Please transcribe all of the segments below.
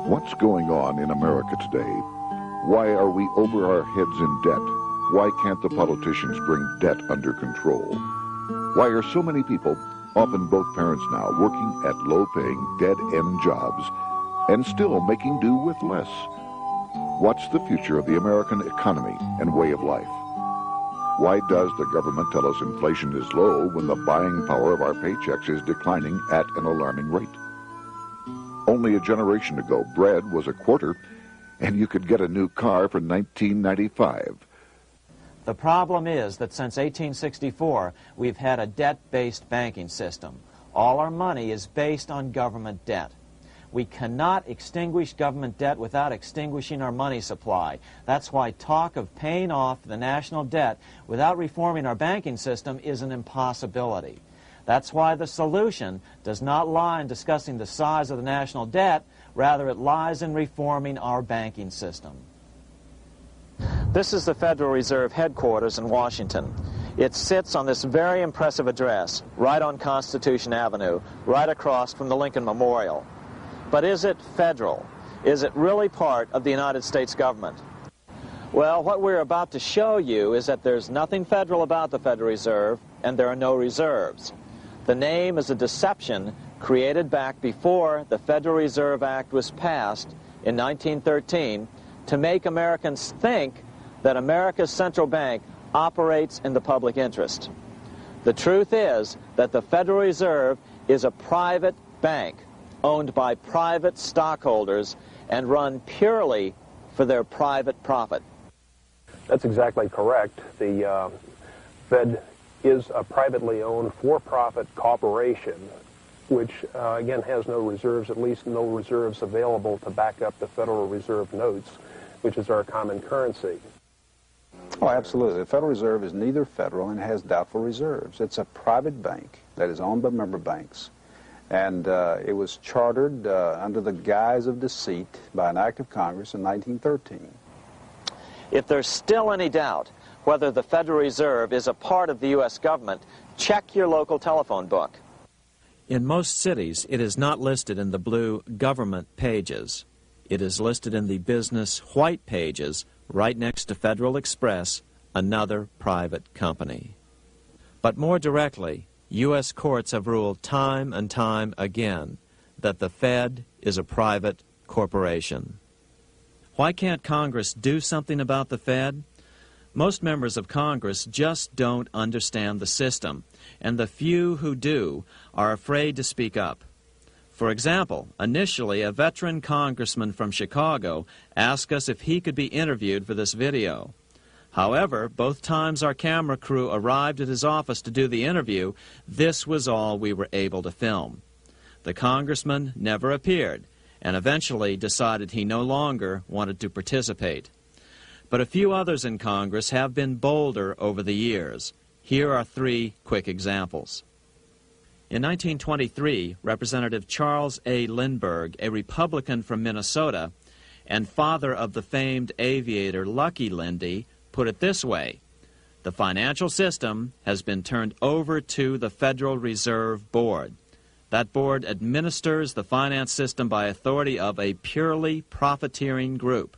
What's going on in America today? Why are we over our heads in debt? Why can't the politicians bring debt under control? Why are so many people, often both parents now, working at low-paying, dead-end jobs and still making do with less? What's the future of the American economy and way of life? Why does the government tell us inflation is low when the buying power of our paychecks is declining at an alarming rate? Only a generation ago, bread was a quarter, and you could get a new car for $19.95. The problem is that since 1864, we've had a debt-based banking system. All our money is based on government debt. We cannot extinguish government debt without extinguishing our money supply. That's why talk of paying off the national debt without reforming our banking system is an impossibility. That's why the solution does not lie in discussing the size of the national debt, rather it lies in reforming our banking system. This is the Federal Reserve headquarters in Washington. It sits on this very impressive address, right on Constitution Avenue, right across from the Lincoln Memorial. But is it federal? Is it really part of the United States government? Well, what we're about to show you is that there's nothing federal about the Federal Reserve, and there are no reserves. The name is a deception created back before the Federal Reserve Act was passed in 1913 to make Americans think that America's central bank operates in the public interest. The truth is that the Federal Reserve is a private bank owned by private stockholders and run purely for their private profit. That's exactly correct. The Fed is a privately owned for-profit corporation which, again, has no reserves, at least no reserves available to back up the Federal Reserve notes, which is our common currency. Oh, absolutely. The Federal Reserve is neither federal and has doubtful reserves. It's a private bank that is owned by member banks. And it was chartered under the guise of deceit by an act of Congress in 1913. If there's still any doubt whether the Federal Reserve is a part of the U.S. government, check your local telephone book. In most cities, it is not listed in the blue government pages. It is listed in the business white pages right next to Federal Express, another private company. But more directly, U.S. courts have ruled time and time again that the Fed is a private corporation. Why can't Congress do something about the Fed? Most members of Congress just don't understand the system, and the few who do are afraid to speak up. For example, initially a veteran congressman from Chicago asked us if he could be interviewed for this video. However, both times our camera crew arrived at his office to do the interview, this was all we were able to film. The congressman never appeared, and eventually decided he no longer wanted to participate. But a few others in Congress have been bolder over the years. Here are 3 quick examples. In 1923, Representative Charles A. Lindbergh, a Republican from Minnesota, and father of the famed aviator Lucky Lindy, put it this way: the financial system has been turned over to the Federal Reserve Board. That board administers the finance system by authority of a purely profiteering group.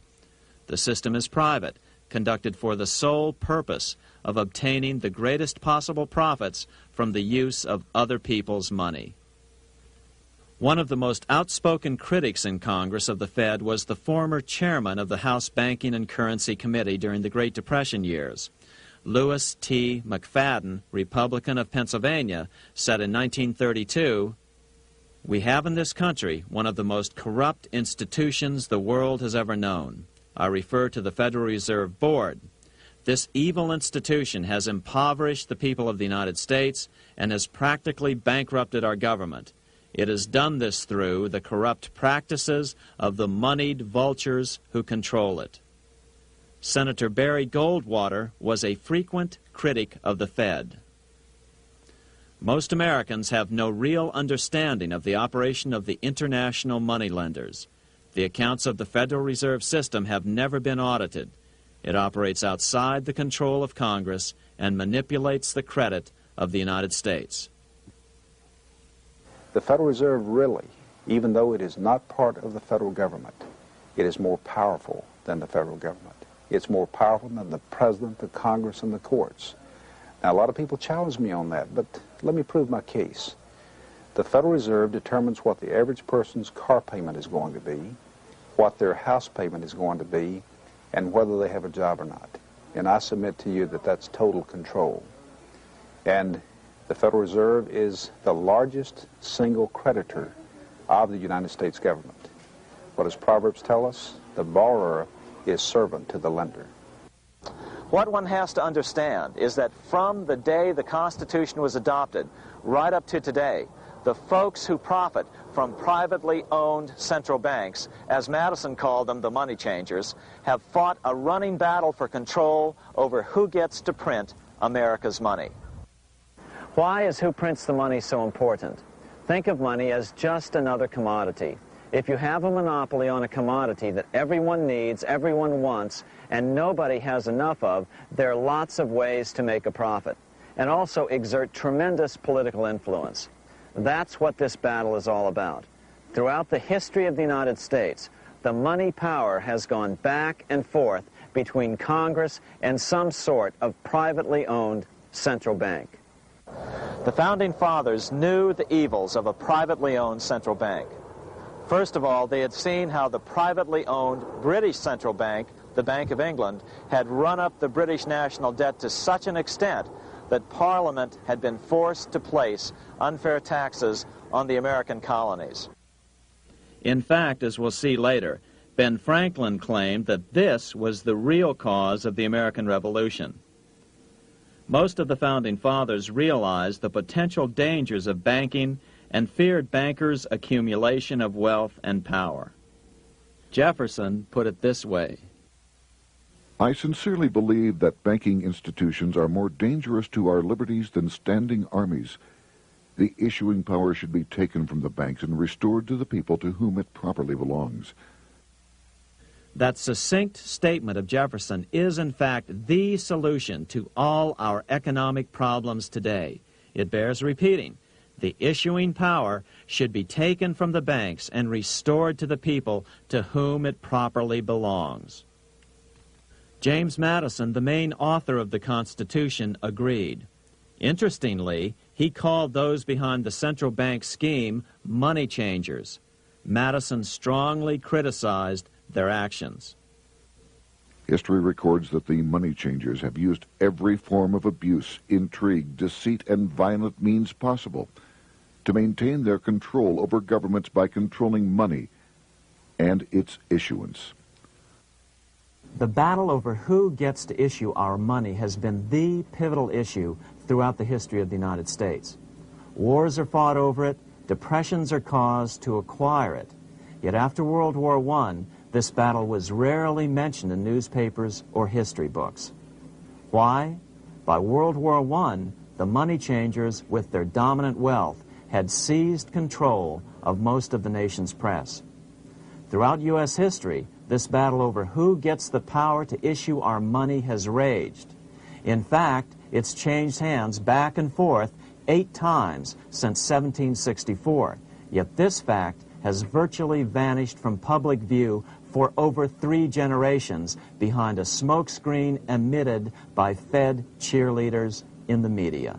The system is private, conducted for the sole purpose of obtaining the greatest possible profits from the use of other people's money. One of the most outspoken critics in Congress of the Fed was the former chairman of the House Banking and Currency Committee during the Great Depression years. Lewis T. McFadden, Republican of Pennsylvania, said in 1932, "We have in this country one of the most corrupt institutions the world has ever known. I refer to the Federal Reserve Board. This evil institution has impoverished the people of the United States and has practically bankrupted our government. It has done this through the corrupt practices of the moneyed vultures who control it." Senator Barry Goldwater was a frequent critic of the Fed. Most Americans have no real understanding of the operation of the international moneylenders. The accounts of the Federal Reserve System have never been audited. It operates outside the control of Congress and manipulates the credit of the United States. The Federal Reserve really even though it is not part of the federal government, it is more powerful than the federal government. It's more powerful than the president, the Congress, and the courts. Now, a lot of people challenge me on that, but let me prove my case. The Federal Reserve determines what the average person's car payment is going to be, what their house payment is going to be, and whether they have a job or not. And I submit to you that that's total control. And the Federal Reserve is the largest single creditor of the United States government. What does Proverbs tell us? The borrower is servant to the lender. What one has to understand is that from the day the Constitution was adopted right up to today, the folks who profit from privately owned central banks, as Madison called them, the money changers, have fought a running battle for control over who gets to print America's money. Why is who prints the money so important? Think of money as just another commodity. If you have a monopoly on a commodity that everyone needs, everyone wants, and nobody has enough of, there are lots of ways to make a profit, and also exert tremendous political influence. That's what this battle is all about. Throughout the history of the United States, the money power has gone back and forth between Congress and some sort of privately owned central bank. The Founding Fathers knew the evils of a privately owned central bank. First of all, they had seen how the privately owned British central bank, the Bank of England, had run up the British national debt to such an extent that Parliament had been forced to place unfair taxes on the American colonies. In fact, as we'll see later, Ben Franklin claimed that this was the real cause of the American Revolution. Most of the Founding Fathers realized the potential dangers of banking and feared bankers' accumulation of wealth and power. Jefferson put it this way: I sincerely believe that banking institutions are more dangerous to our liberties than standing armies. The issuing power should be taken from the banks and restored to the people to whom it properly belongs. That succinct statement of Jefferson is, in fact, the solution to all our economic problems today. It bears repeating. The issuing power should be taken from the banks and restored to the people to whom it properly belongs. James Madison, the main author of the Constitution, agreed. Interestingly, he called those behind the central bank scheme money changers. Madison strongly criticized their actions. History records that the money changers have used every form of abuse, intrigue, deceit, and violent means possible to maintain their control over governments by controlling money and its issuance. The battle over who gets to issue our money has been the pivotal issue throughout the history of the United States. Wars are fought over it, depressions are caused to acquire it. Yet after World War I, this battle was rarely mentioned in newspapers or history books. Why? By World War I, the money changers, with their dominant wealth, had seized control of most of the nation's press. Throughout U.S. history, this battle over who gets the power to issue our money has raged. In fact, it's changed hands back and forth 8 times since 1764, yet this fact has virtually vanished from public view for over 3 generations behind a smokescreen emitted by Fed cheerleaders in the media.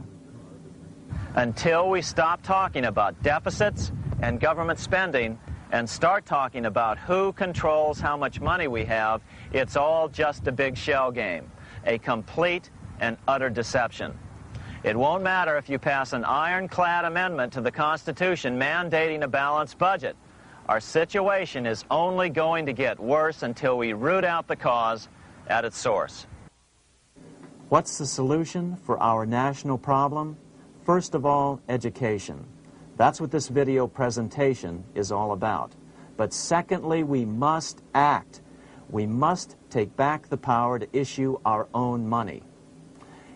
Until we stop talking about deficits and government spending and start talking about who controls how much money we have, it's all just a big shell game, a complete and utter deception. It won't matter if you pass an ironclad amendment to the Constitution mandating a balanced budget. Our situation is only going to get worse until we root out the cause at its source. What's the solution for our national problem? First of all, education. That's what this video presentation is all about. But secondly, we must act. We must take back the power to issue our own money.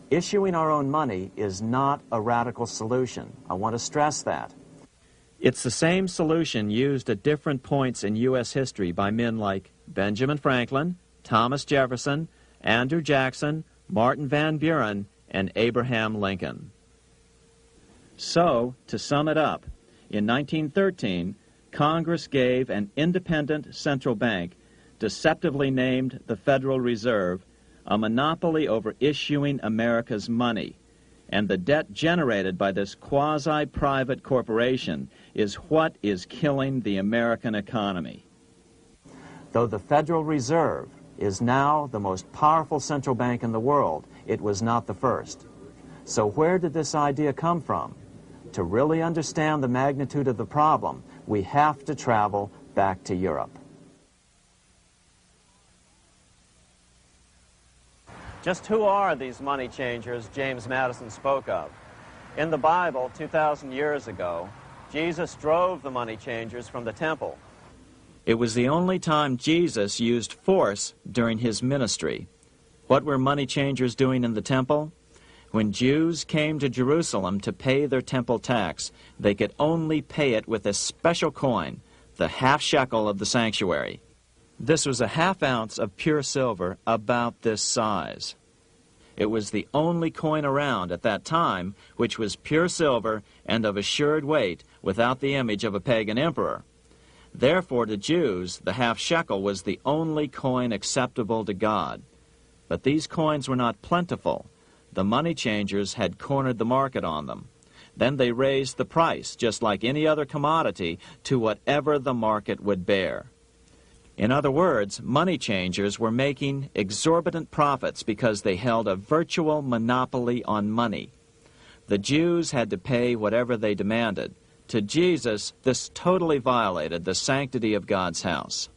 Issuing our own money is not a radical solution. I want to stress that. It's the same solution used at different points in U.S. history by men like Benjamin Franklin, Thomas Jefferson, Andrew Jackson, Martin Van Buren, and Abraham Lincoln. So, to sum it up, in 1913, Congress gave an independent central bank, deceptively named the Federal Reserve, a monopoly over issuing America's money. And the debt generated by this quasi-private corporation is what is killing the American economy. Though the Federal Reserve is now the most powerful central bank in the world, it was not the first. So where did this idea come from? To really understand the magnitude of the problem, we have to travel back to Europe. Just who are these money changers James Madison spoke of? In the Bible, 2,000 years ago, Jesus drove the money changers from the temple. It was the only time Jesus used force during his ministry. What were money changers doing in the temple? When Jews came to Jerusalem to pay their temple tax, they could only pay it with a special coin, the half shekel of the sanctuary. This was a half ounce of pure silver about this size. It was the only coin around at that time which was pure silver and of assured weight without the image of a pagan emperor. Therefore, to Jews, the half shekel was the only coin acceptable to God. But these coins were not plentiful. The money changers had cornered the market on them. Then they raised the price, just like any other commodity, to whatever the market would bear. In other words, money changers were making exorbitant profits because they held a virtual monopoly on money. The Jews had to pay whatever they demanded. To Jesus, this totally violated the sanctity of God's house.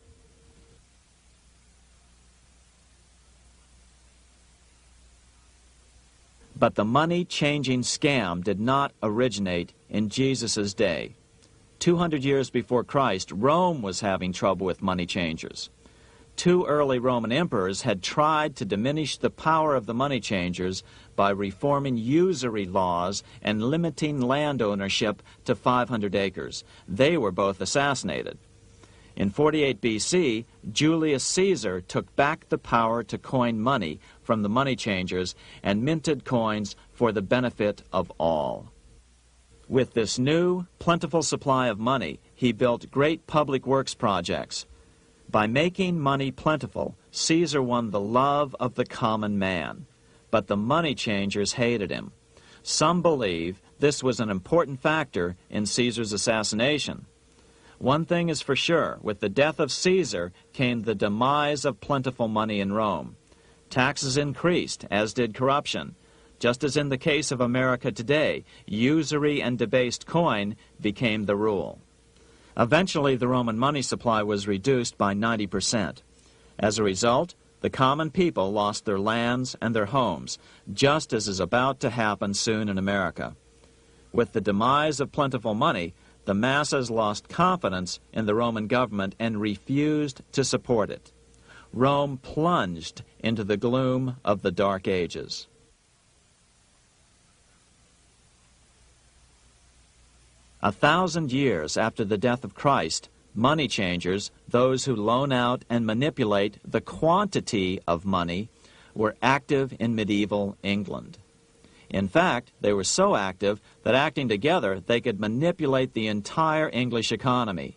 But the money-changing scam did not originate in Jesus' day. 200 years before Christ, Rome was having trouble with money changers. 2 early Roman emperors had tried to diminish the power of the money changers by reforming usury laws and limiting land ownership to 500 acres. They were both assassinated. In 48 BC, Julius Caesar took back the power to coin money from the money changers and minted coins for the benefit of all. With this new, plentiful supply of money, he built great public works projects. By making money plentiful, Caesar won the love of the common man. But the money changers hated him. Some believe this was an important factor in Caesar's assassination. One thing is for sure, with the death of Caesar came the demise of plentiful money in Rome. Taxes increased, as did corruption. Just as in the case of America today, usury and debased coin became the rule. Eventually, the Roman money supply was reduced by 90%. As a result, the common people lost their lands and their homes, just as is about to happen soon in America. With the demise of plentiful money, the masses lost confidence in the Roman government and refused to support it. Rome plunged into the gloom of the Dark Ages. A 1,000 years after the death of Christ, money changers, those who loan out and manipulate the quantity of money, were active in medieval England. In fact, they were so active that acting together, they could manipulate the entire English economy.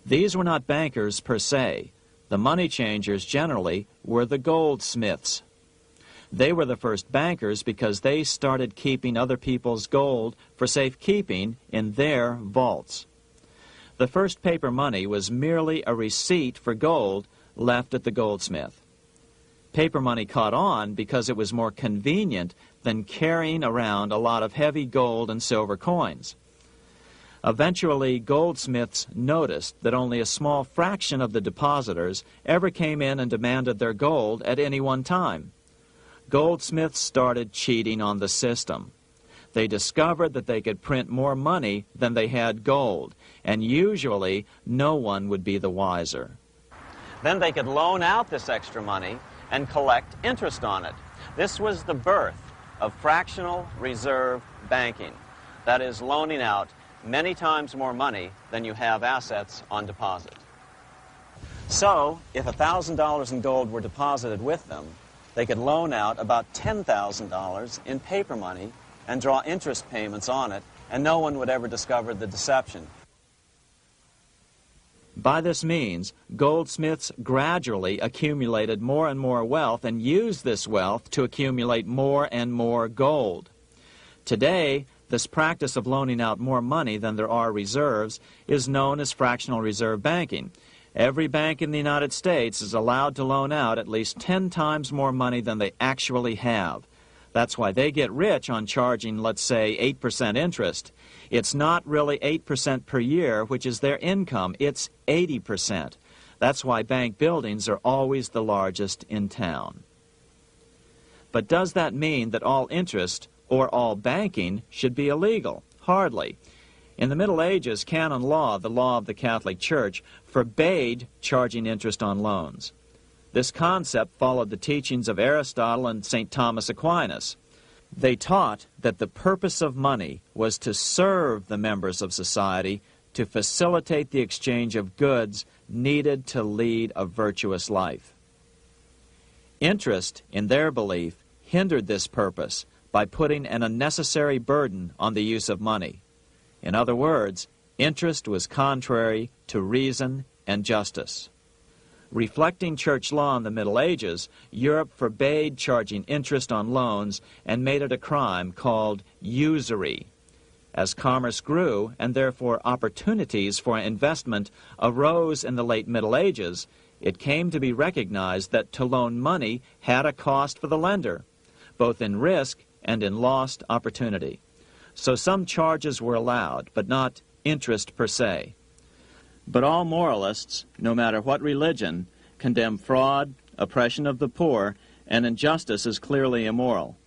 These were not bankers per se. The money changers generally were the goldsmiths. They were the first bankers because they started keeping other people's gold for safekeeping in their vaults. The first paper money was merely a receipt for gold left at the goldsmith. Paper money caught on because it was more convenient than carrying around a lot of heavy gold and silver coins. Eventually, goldsmiths noticed that only a small fraction of the depositors ever came in and demanded their gold at any one time. Goldsmiths started cheating on the system. They discovered that they could print more money than they had gold, and usually no one would be the wiser. Then they could loan out this extra money and collect interest on it. This was the birth of fractional reserve banking. That is, loaning out many times more money than you have assets on deposit. So, if $1,000 in gold were deposited with them, they could loan out about $10,000 in paper money and draw interest payments on it, and no one would ever discover the deception. By this means, goldsmiths gradually accumulated more and more wealth and used this wealth to accumulate more and more gold. Today, this practice of loaning out more money than there are reserves is known as fractional reserve banking. Every bank in the United States is allowed to loan out at least 10 times more money than they actually have. That's why they get rich on charging, let's say, 8% interest. It's not really 8% per year, which is their income. It's 80%. That's why bank buildings are always the largest in town. But does that mean that all interest or all banking should be illegal? Hardly. In the Middle Ages, canon law, the law of the Catholic Church, forbade charging interest on loans. This concept followed the teachings of Aristotle and St. Thomas Aquinas. They taught that the purpose of money was to serve the members of society, to facilitate the exchange of goods needed to lead a virtuous life. Interest, in their belief, hindered this purpose by putting an unnecessary burden on the use of money. In other words, interest was contrary to reason and justice. Reflecting church law in the Middle Ages, Europe forbade charging interest on loans and made it a crime called usury. As commerce grew, and therefore opportunities for investment arose in the late Middle Ages, it came to be recognized that to loan money had a cost for the lender, both in risk and in lost opportunity. So some charges were allowed, but not interest per se. But all moralists, no matter what religion, condemn fraud, oppression of the poor, and injustice as clearly immoral.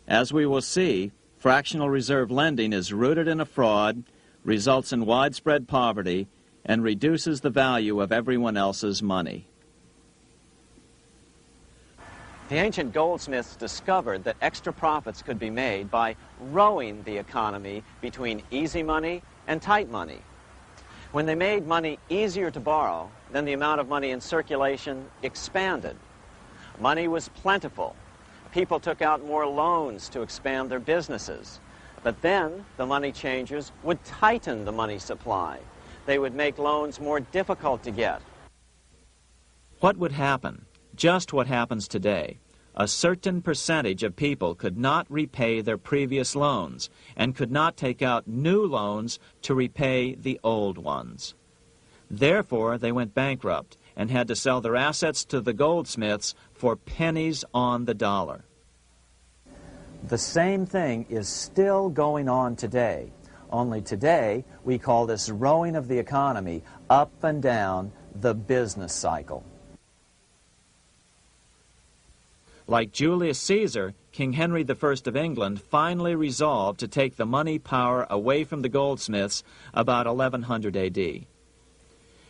As we will see, fractional reserve lending is rooted in a fraud, results in widespread poverty, and reduces the value of everyone else's money. The ancient goldsmiths discovered that extra profits could be made by rowing the economy between easy money and tight money. When they made money easier to borrow, then the amount of money in circulation expanded. Money was plentiful. People took out more loans to expand their businesses. But then the money changers would tighten the money supply. They would make loans more difficult to get. What would happen? Just what happens today. A certain percentage of people could not repay their previous loans and could not take out new loans to repay the old ones. Therefore, they went bankrupt and had to sell their assets to the goldsmiths for pennies on the dollar. The same thing is still going on today. Only today, we call this rowing of the economy up and down the business cycle. Like Julius Caesar, King Henry I of England finally resolved to take the money power away from the goldsmiths about 1100 A.D.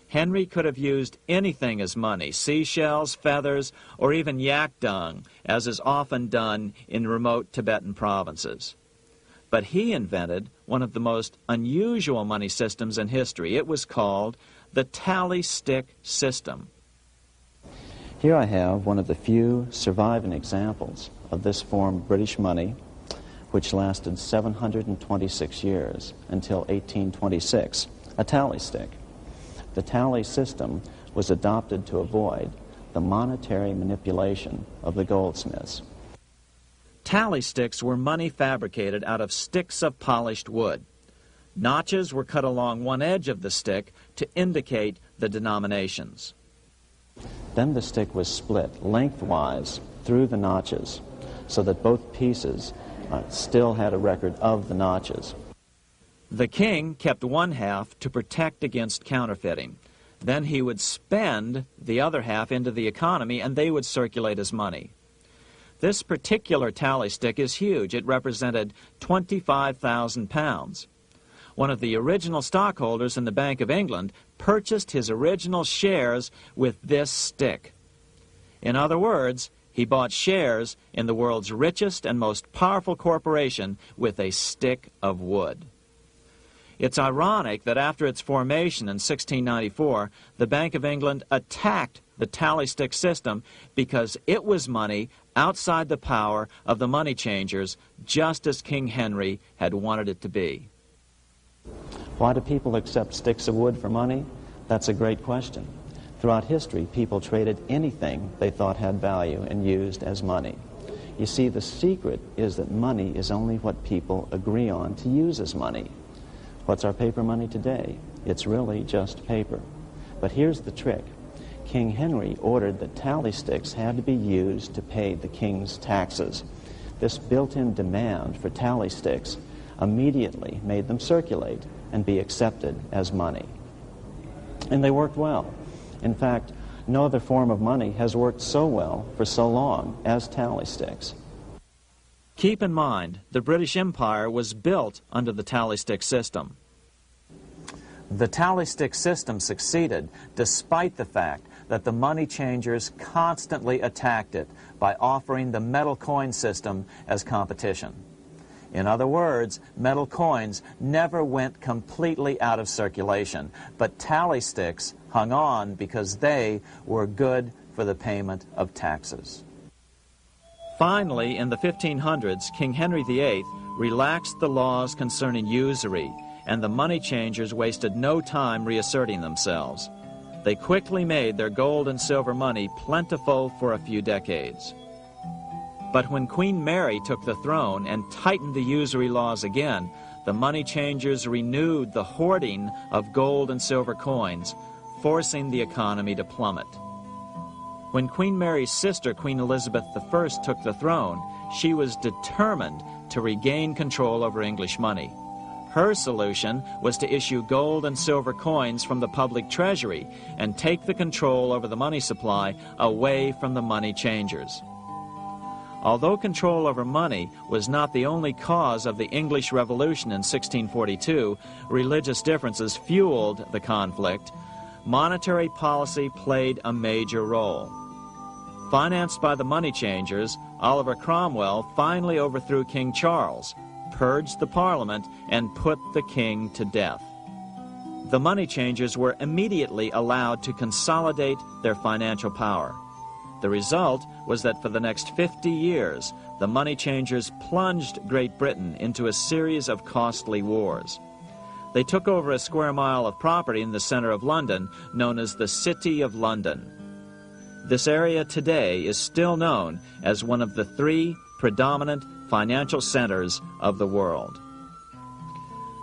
Henry could have used anything as money, seashells, feathers, or even yak dung, as is often done in remote Tibetan provinces. But he invented one of the most unusual money systems in history. It was called the tally stick system. Here I have one of the few surviving examples of this form of British money, which lasted 726 years until 1826, a tally stick. The tally system was adopted to avoid the monetary manipulation of the goldsmiths. Tally sticks were money fabricated out of sticks of polished wood. Notches were cut along one edge of the stick to indicate the denominations. Then the stick was split lengthwise through the notches so that both pieces still had a record of the notches. The king kept one half to protect against counterfeiting. Then he would spend the other half into the economy and they would circulate as money. This particular tally stick is huge. It represented 25,000 pounds. One of the original stockholders in the Bank of England purchased his original shares with this stick. In other words, he bought shares in the world's richest and most powerful corporation with a stick of wood. It's ironic that after its formation in 1694, the Bank of England attacked the tally stick system because it was money outside the power of the money changers, just as King Henry had wanted it to be. Why do people accept sticks of wood for money? That's a great question. Throughout history, people traded anything they thought had value and used as money. You see, the secret is that money is only what people agree on to use as money. What's our paper money today? It's really just paper. But here's the trick. King Henry ordered that tally sticks had to be used to pay the king's taxes. This built-in demand for tally sticks immediately made them circulate and be accepted as money. And they worked well. In fact, no other form of money has worked so well for so long as tally sticks. Keep in mind, the British Empire was built under the tally stick system. The tally stick system succeeded despite the fact that the money changers constantly attacked it by offering the metal coin system as competition. In other words, metal coins never went completely out of circulation, but tally sticks hung on because they were good for the payment of taxes. Finally, in the 1500s, King Henry VIII relaxed the laws concerning usury, and the money changers wasted no time reasserting themselves. They quickly made their gold and silver money plentiful for a few decades. But when Queen Mary took the throne and tightened the usury laws again, the money changers renewed the hoarding of gold and silver coins, forcing the economy to plummet. When Queen Mary's sister, Queen Elizabeth I, took the throne, she was determined to regain control over English money. Her solution was to issue gold and silver coins from the public treasury and take the control over the money supply away from the money changers. Although control over money was not the only cause of the English Revolution in 1642, religious differences fueled the conflict. Monetary policy played a major role. Financed by the money changers, Oliver Cromwell finally overthrew King Charles, purged the Parliament, and put the king to death. The money changers were immediately allowed to consolidate their financial power. The result was that for the next 50 years, the money changers plunged Great Britain into a series of costly wars. They took over a square mile of property in the center of London, known as the City of London. This area today is still known as one of the 3 predominant financial centers of the world.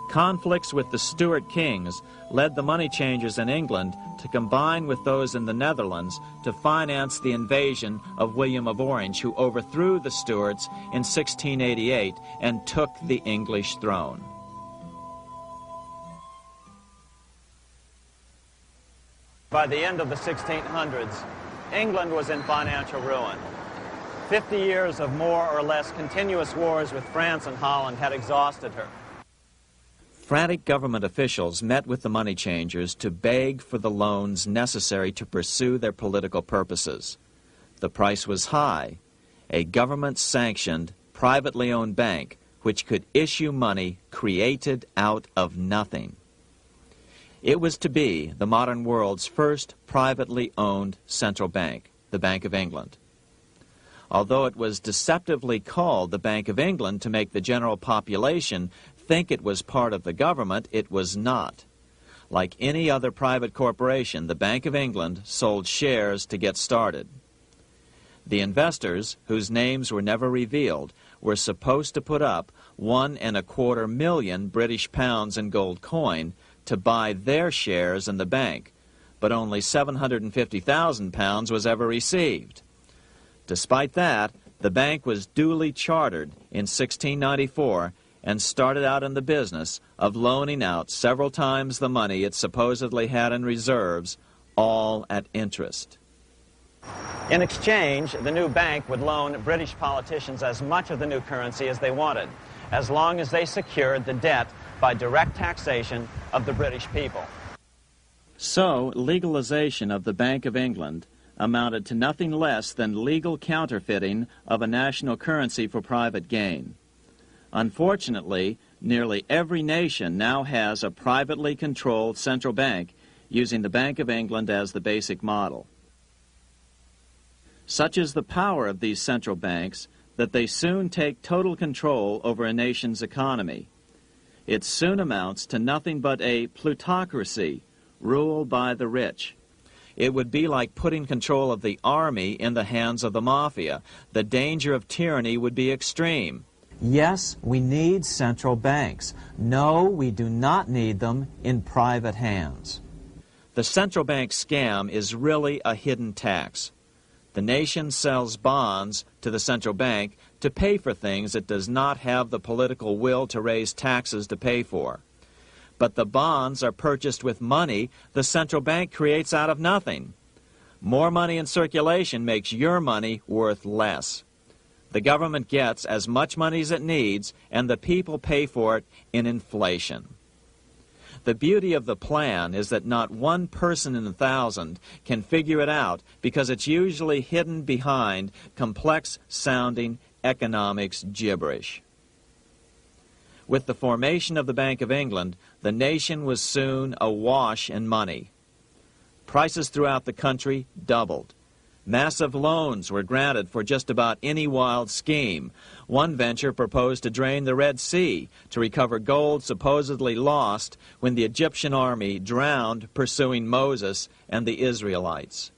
Conflicts with the Stuart kings led the money changers in England to combine with those in the Netherlands to finance the invasion of William of Orange, who overthrew the Stuarts in 1688 and took the English throne. By the end of the 1600s, England was in financial ruin. 50 years of more or less continuous wars with France and Holland had exhausted her. Frantic government officials met with the money changers to beg for the loans necessary to pursue their political purposes. The price was high: a government-sanctioned, privately owned bank which could issue money created out of nothing. It was to be the modern world's first privately owned central bank, the Bank of England. Although it was deceptively called the Bank of England to make the general population think it was part of the government, it was not. Like any other private corporation, the Bank of England sold shares to get started. The investors, whose names were never revealed, were supposed to put up £1.25 million British pounds in gold coin to buy their shares in the bank, but only £750,000 was ever received. Despite that, the bank was duly chartered in 1694 and started out in the business of loaning out several times the money it supposedly had in reserves, all at interest. In exchange, the new bank would loan British politicians as much of the new currency as they wanted, as long as they secured the debt by direct taxation of the British people. So, legalization of the Bank of England amounted to nothing less than legal counterfeiting of a national currency for private gain. Unfortunately, nearly every nation now has a privately controlled central bank using the Bank of England as the basic model. Such is the power of these central banks that they soon take total control over a nation's economy. It soon amounts to nothing but a plutocracy, ruled by the rich. It would be like putting control of the army in the hands of the mafia. The danger of tyranny would be extreme. Yes, we need central banks. No, we do not need them in private hands. The central bank scam is really a hidden tax. The nation sells bonds to the central bank to pay for things it does not have the political will to raise taxes to pay for. But the bonds are purchased with money the central bank creates out of nothing. More money in circulation makes your money worth less. The government gets as much money as it needs, and the people pay for it in inflation. The beauty of the plan is that not one person in 1,000 can figure it out because it's usually hidden behind complex-sounding economics gibberish. With the formation of the Bank of England, the nation was soon awash in money. Prices throughout the country doubled. Massive loans were granted for just about any wild scheme. One venture proposed to drain the Red Sea to recover gold supposedly lost when the Egyptian army drowned pursuing Moses and the Israelites.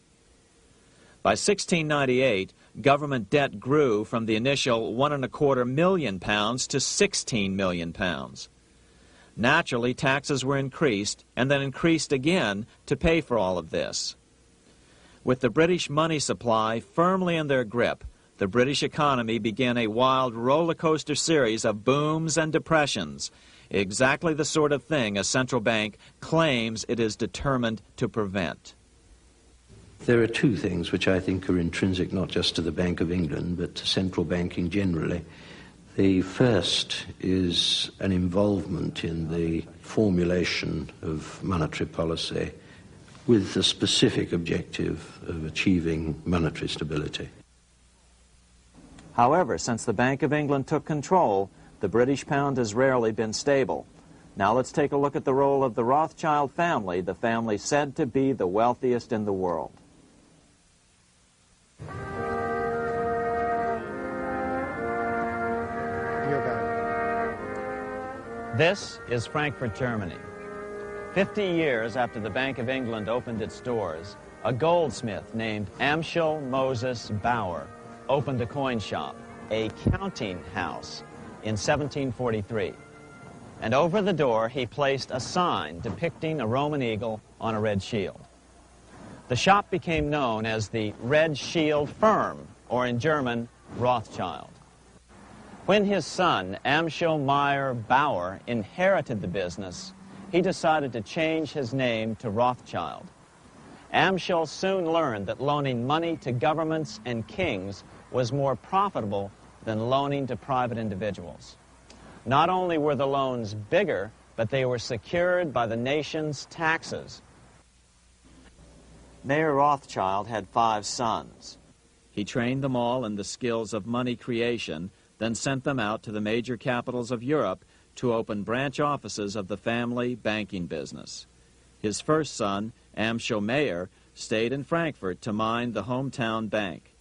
By 1698, government debt grew from the initial £1.25 million to £16 million. Naturally, taxes were increased and then increased again to pay for all of this. With the British money supply firmly in their grip, the British economy began a wild roller coaster series of booms and depressions, exactly the sort of thing a central bank claims it is determined to prevent. There are two things which I think are intrinsic not just to the Bank of England but to central banking generally. The first is an involvement in the formulation of monetary policy with the specific objective of achieving monetary stability. However, since the Bank of England took control, the British pound has rarely been stable. Now let's take a look at the role of the Rothschild family, the family said to be the wealthiest in the world. This is Frankfurt, Germany. 50 years after the Bank of England opened its doors, a goldsmith named Amschel Moses Bauer opened a coin shop, a counting house, in 1743. And over the door he placed a sign depicting a Roman eagle on a red shield. The shop became known as the Red Shield Firm, or in German, Rothschild. When his son, Amschel Meyer Bauer, inherited the business, he decided to change his name to Rothschild. Amschel soon learned that loaning money to governments and kings was more profitable than loaning to private individuals. Not only were the loans bigger, but they were secured by the nation's taxes. Mayer Rothschild had 5 sons. He trained them all in the skills of money creation, then sent them out to the major capitals of Europe to open branch offices of the family banking business. His first son, Amschel Meyer, stayed in Frankfurt to mind the hometown bank.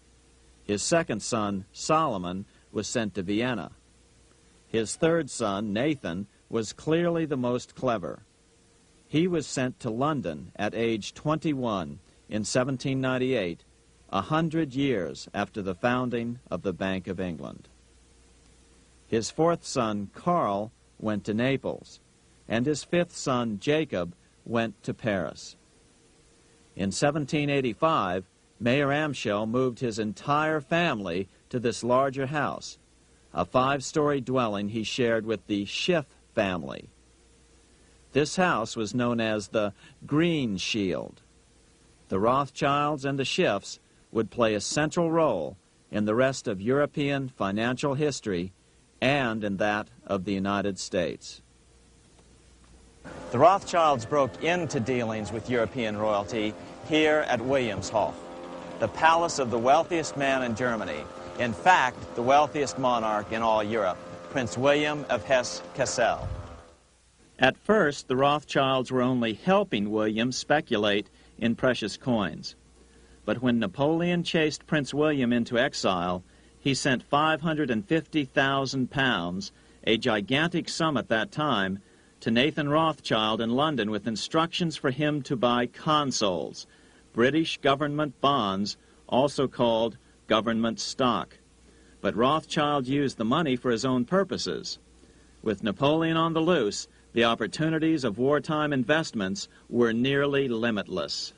His second son, Solomon, was sent to Vienna. His third son, Nathan, was clearly the most clever. He was sent to London at age 21 in 1798, 100 years after the founding of the Bank of England. His fourth son, Karl, went to Naples, and his fifth son, Jacob, went to Paris. In 1785, Mayer Amschel moved his entire family to this larger house, a 5-story dwelling he shared with the Schiff family. This house was known as the Green Shield. The Rothschilds and the Schiffs would play a central role in the rest of European financial history and in that of the United States. The Rothschilds broke into dealings with European royalty here at Wilhelmshof, the palace of the wealthiest man in Germany, in fact, the wealthiest monarch in all Europe, Prince William of Hesse-Kassel. At first, the Rothschilds were only helping William speculate in precious coins. But when Napoleon chased Prince William into exile, he sent £550,000, a gigantic sum at that time, to Nathan Rothschild in London with instructions for him to buy consols, British government bonds, also called government stock. But Rothschild used the money for his own purposes. With Napoleon on the loose, the opportunities of wartime investments were nearly limitless.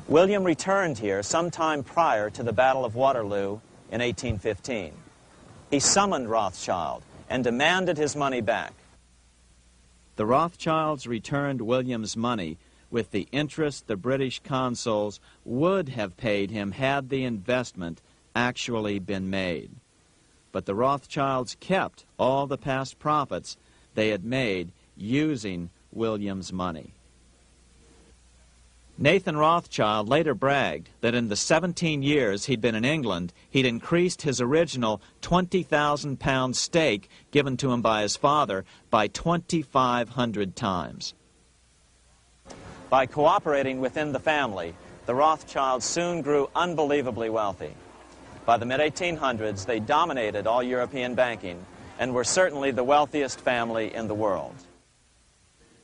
William returned here sometime prior to the Battle of Waterloo in 1815. He summoned Rothschild and demanded his money back. The Rothschilds returned William's money with the interest the British consuls would have paid him had the investment actually been made. But the Rothschilds kept all the past profits they had made using William's money. Nathan Rothschild later bragged that in the 17 years he'd been in England, he'd increased his original £20,000 stake given to him by his father by 2,500 times. By cooperating within the family, the Rothschilds soon grew unbelievably wealthy. By the mid-1800s, they dominated all European banking and were certainly the wealthiest family in the world.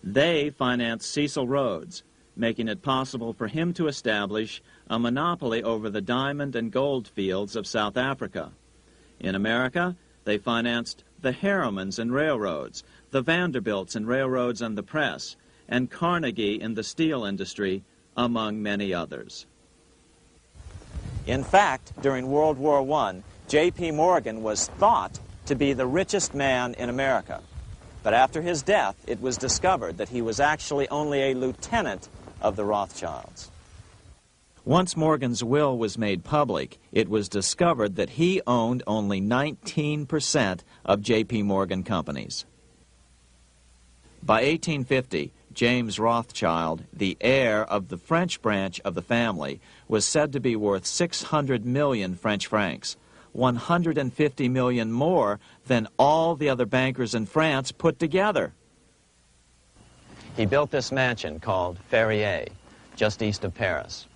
They financed Cecil Rhodes, making it possible for him to establish a monopoly over the diamond and gold fields of South Africa. In America, they financed the Harrimans and railroads, the Vanderbilts and railroads and the press, and Carnegie in the steel industry, among many others. In fact, during World War I, J.P. Morgan was thought to be the richest man in America. But after his death, it was discovered that he was actually only a lieutenant of the Rothschilds. Once Morgan's will was made public, it was discovered that he owned only 19% of J.P. Morgan companies. By 1850, James Rothschild, the heir of the French branch of the family, was said to be worth 600 million French francs, 150 million more than all the other bankers in France put together. He built this mansion called Vérité, just east of Paris.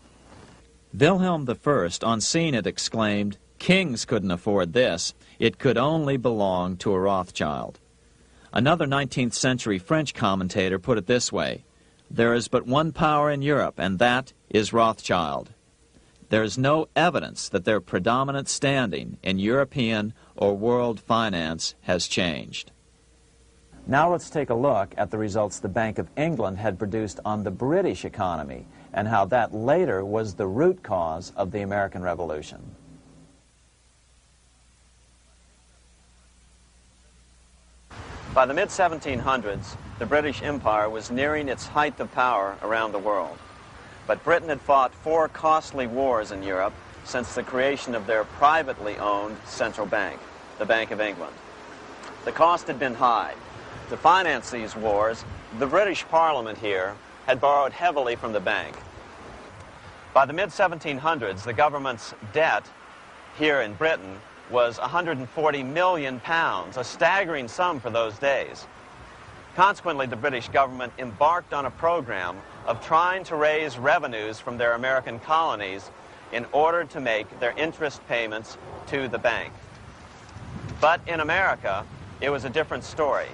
Wilhelm I, on seeing it, exclaimed, "Kings couldn't afford this. It could only belong to a Rothschild." Another 19th century French commentator put it this way: "There is but one power in Europe, and that is Rothschild." There is no evidence that their predominant standing in European or world finance has changed. Now let's take a look at the results the Bank of England had produced on the British economy and how that later was the root cause of the American Revolution. By the mid-1700s, the British Empire was nearing its height of power around the world. But Britain had fought 4 costly wars in Europe since the creation of their privately owned central bank, the Bank of England. The cost had been high. To finance these wars, the British Parliament here had borrowed heavily from the bank. By the mid-1700s, the government's debt here in Britain was £140 million, a staggering sum for those days. Consequently, the British government embarked on a program of trying to raise revenues from their American colonies in order to make their interest payments to the bank. But in America, it was a different story.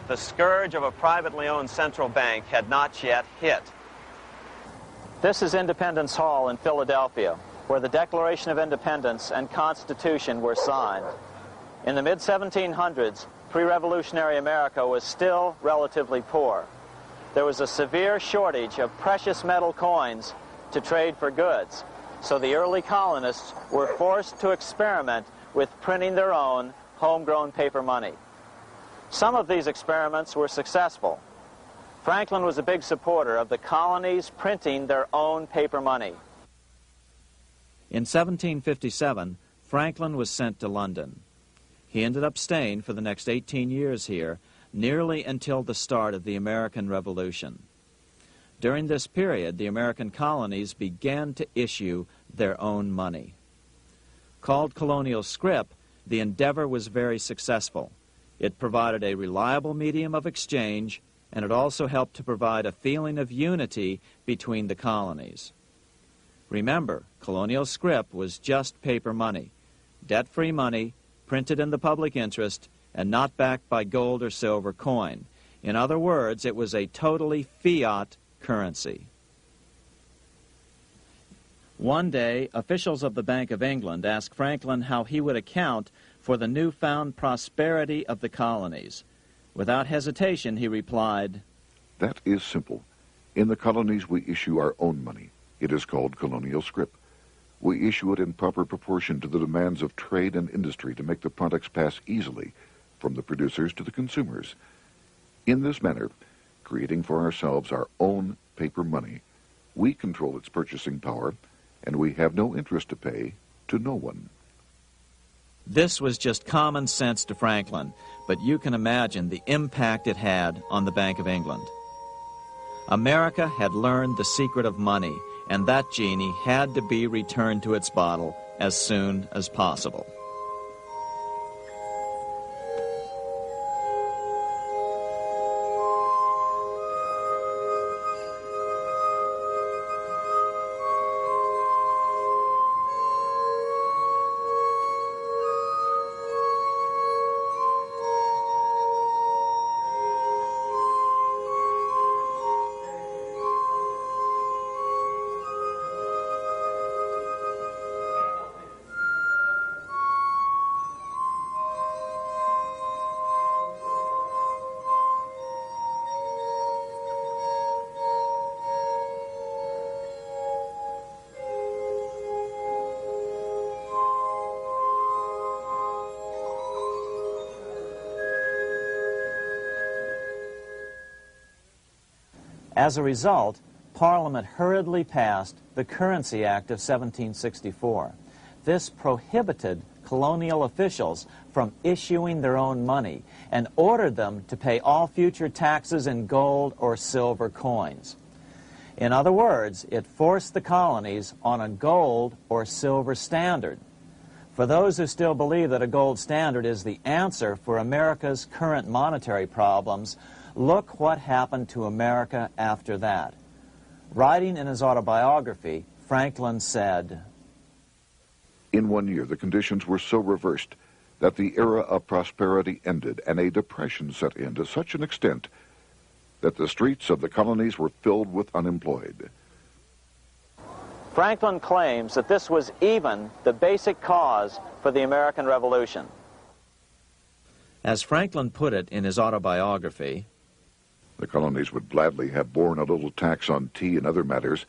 The scourge of a privately owned central bank had not yet hit. This is Independence Hall in Philadelphia, where the Declaration of Independence and Constitution were signed. In the mid-1700s, pre-revolutionary America was still relatively poor. There was a severe shortage of precious metal coins to trade for goods, so the early colonists were forced to experiment with printing their own homegrown paper money. Some of these experiments were successful. Franklin was a big supporter of the colonies printing their own paper money. In 1757, Franklin was sent to London. He ended up staying for the next 18 years here, nearly until the start of the American Revolution. During this period, the American colonies began to issue their own money. Called colonial scrip, the endeavor was very successful. It provided a reliable medium of exchange, and it also helped to provide a feeling of unity between the colonies. Remember, colonial scrip was just paper money, debt-free money, printed in the public interest, and not backed by gold or silver coin. In other words, it was a totally fiat currency. One day, officials of the Bank of England asked Franklin how he would account for the newfound prosperity of the colonies. Without hesitation, he replied, "That is simple. In the colonies, we issue our own money. It is called colonial scrip. We issue it in proper proportion to the demands of trade and industry to make the products pass easily from the producers to the consumers. In this manner, creating for ourselves our own paper money, we control its purchasing power, and we have no interest to pay to no one." This was just common sense to Franklin, but you can imagine the impact it had on the Bank of England. America had learned the secret of money, and that genie had to be returned to its bottle as soon as possible. As a result, Parliament hurriedly passed the Currency Act of 1764. This prohibited colonial officials from issuing their own money and ordered them to pay all future taxes in gold or silver coins. In other words, it forced the colonies on a gold or silver standard. For those who still believe that a gold standard is the answer for America's current monetary problems, look what happened to America after that. Writing in his autobiography, Franklin said, "In 1 year, the conditions were so reversed that the era of prosperity ended and a depression set in to such an extent that the streets of the colonies were filled with unemployed." Franklin claims that this was even the basic cause for the American Revolution. As Franklin put it in his autobiography, The colonies would gladly have borne a little tax on tea and other matters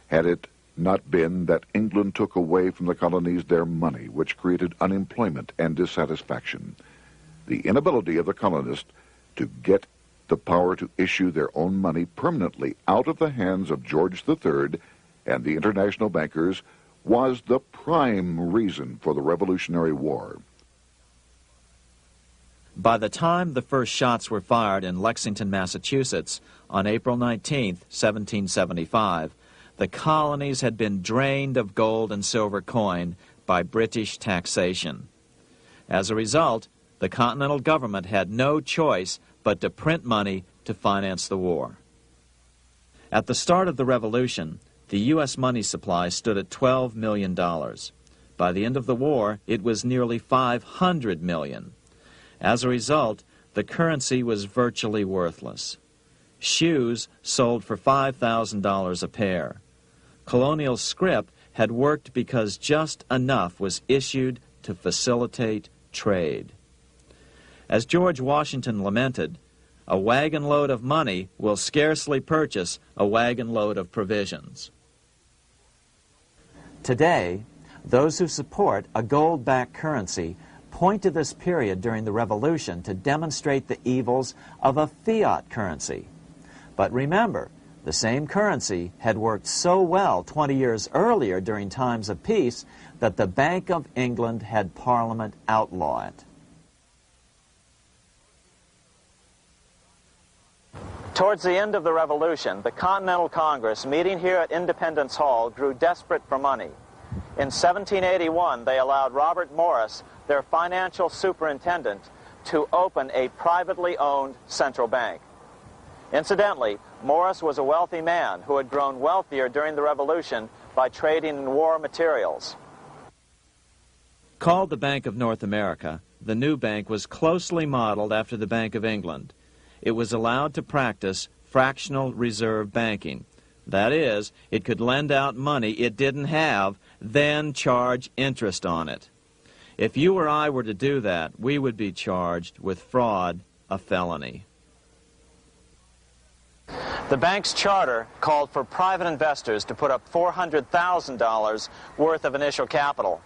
had it not been that England took away from the colonies their money, which created unemployment and dissatisfaction. The inability of the colonists to get the power to issue their own money permanently out of the hands of George III and the international bankers was the prime reason for the Revolutionary War. by the time the first shots were fired in Lexington, Massachusetts, on April 19, 1775, the colonies had been drained of gold and silver coin by British taxation. As a result, the Continental government had no choice but to print money to finance the war. At the start of the Revolution, the U.S. money supply stood at $12 million. By the end of the war, it was nearly $500 million. As a result, the currency was virtually worthless. Shoes sold for $5,000 a pair. Colonial scrip had worked because just enough was issued to facilitate trade. As George Washington lamented, a wagon load of money will scarcely purchase a wagon load of provisions. Today, those who support a gold-backed currency point to this period during the Revolution to demonstrate the evils of a fiat currency. But remember, the same currency had worked so well 20 years earlier during times of peace that the Bank of England had Parliament outlaw it. Towards the end of the Revolution, the Continental Congress, meeting here at Independence Hall, grew desperate for money. In 1781, they allowed Robert Morris, their financial superintendent, to open a privately owned central bank. Incidentally, Morris was a wealthy man who had grown wealthier during the Revolution by trading in war materials. Called the Bank of North America, the new bank was closely modeled after the Bank of England. It was allowed to practice fractional reserve banking. That is, it could lend out money it didn't have, then charge interest on it. If you or I were to do that, we would be charged with fraud, a felony. The bank's charter called for private investors to put up $400,000 worth of initial capital.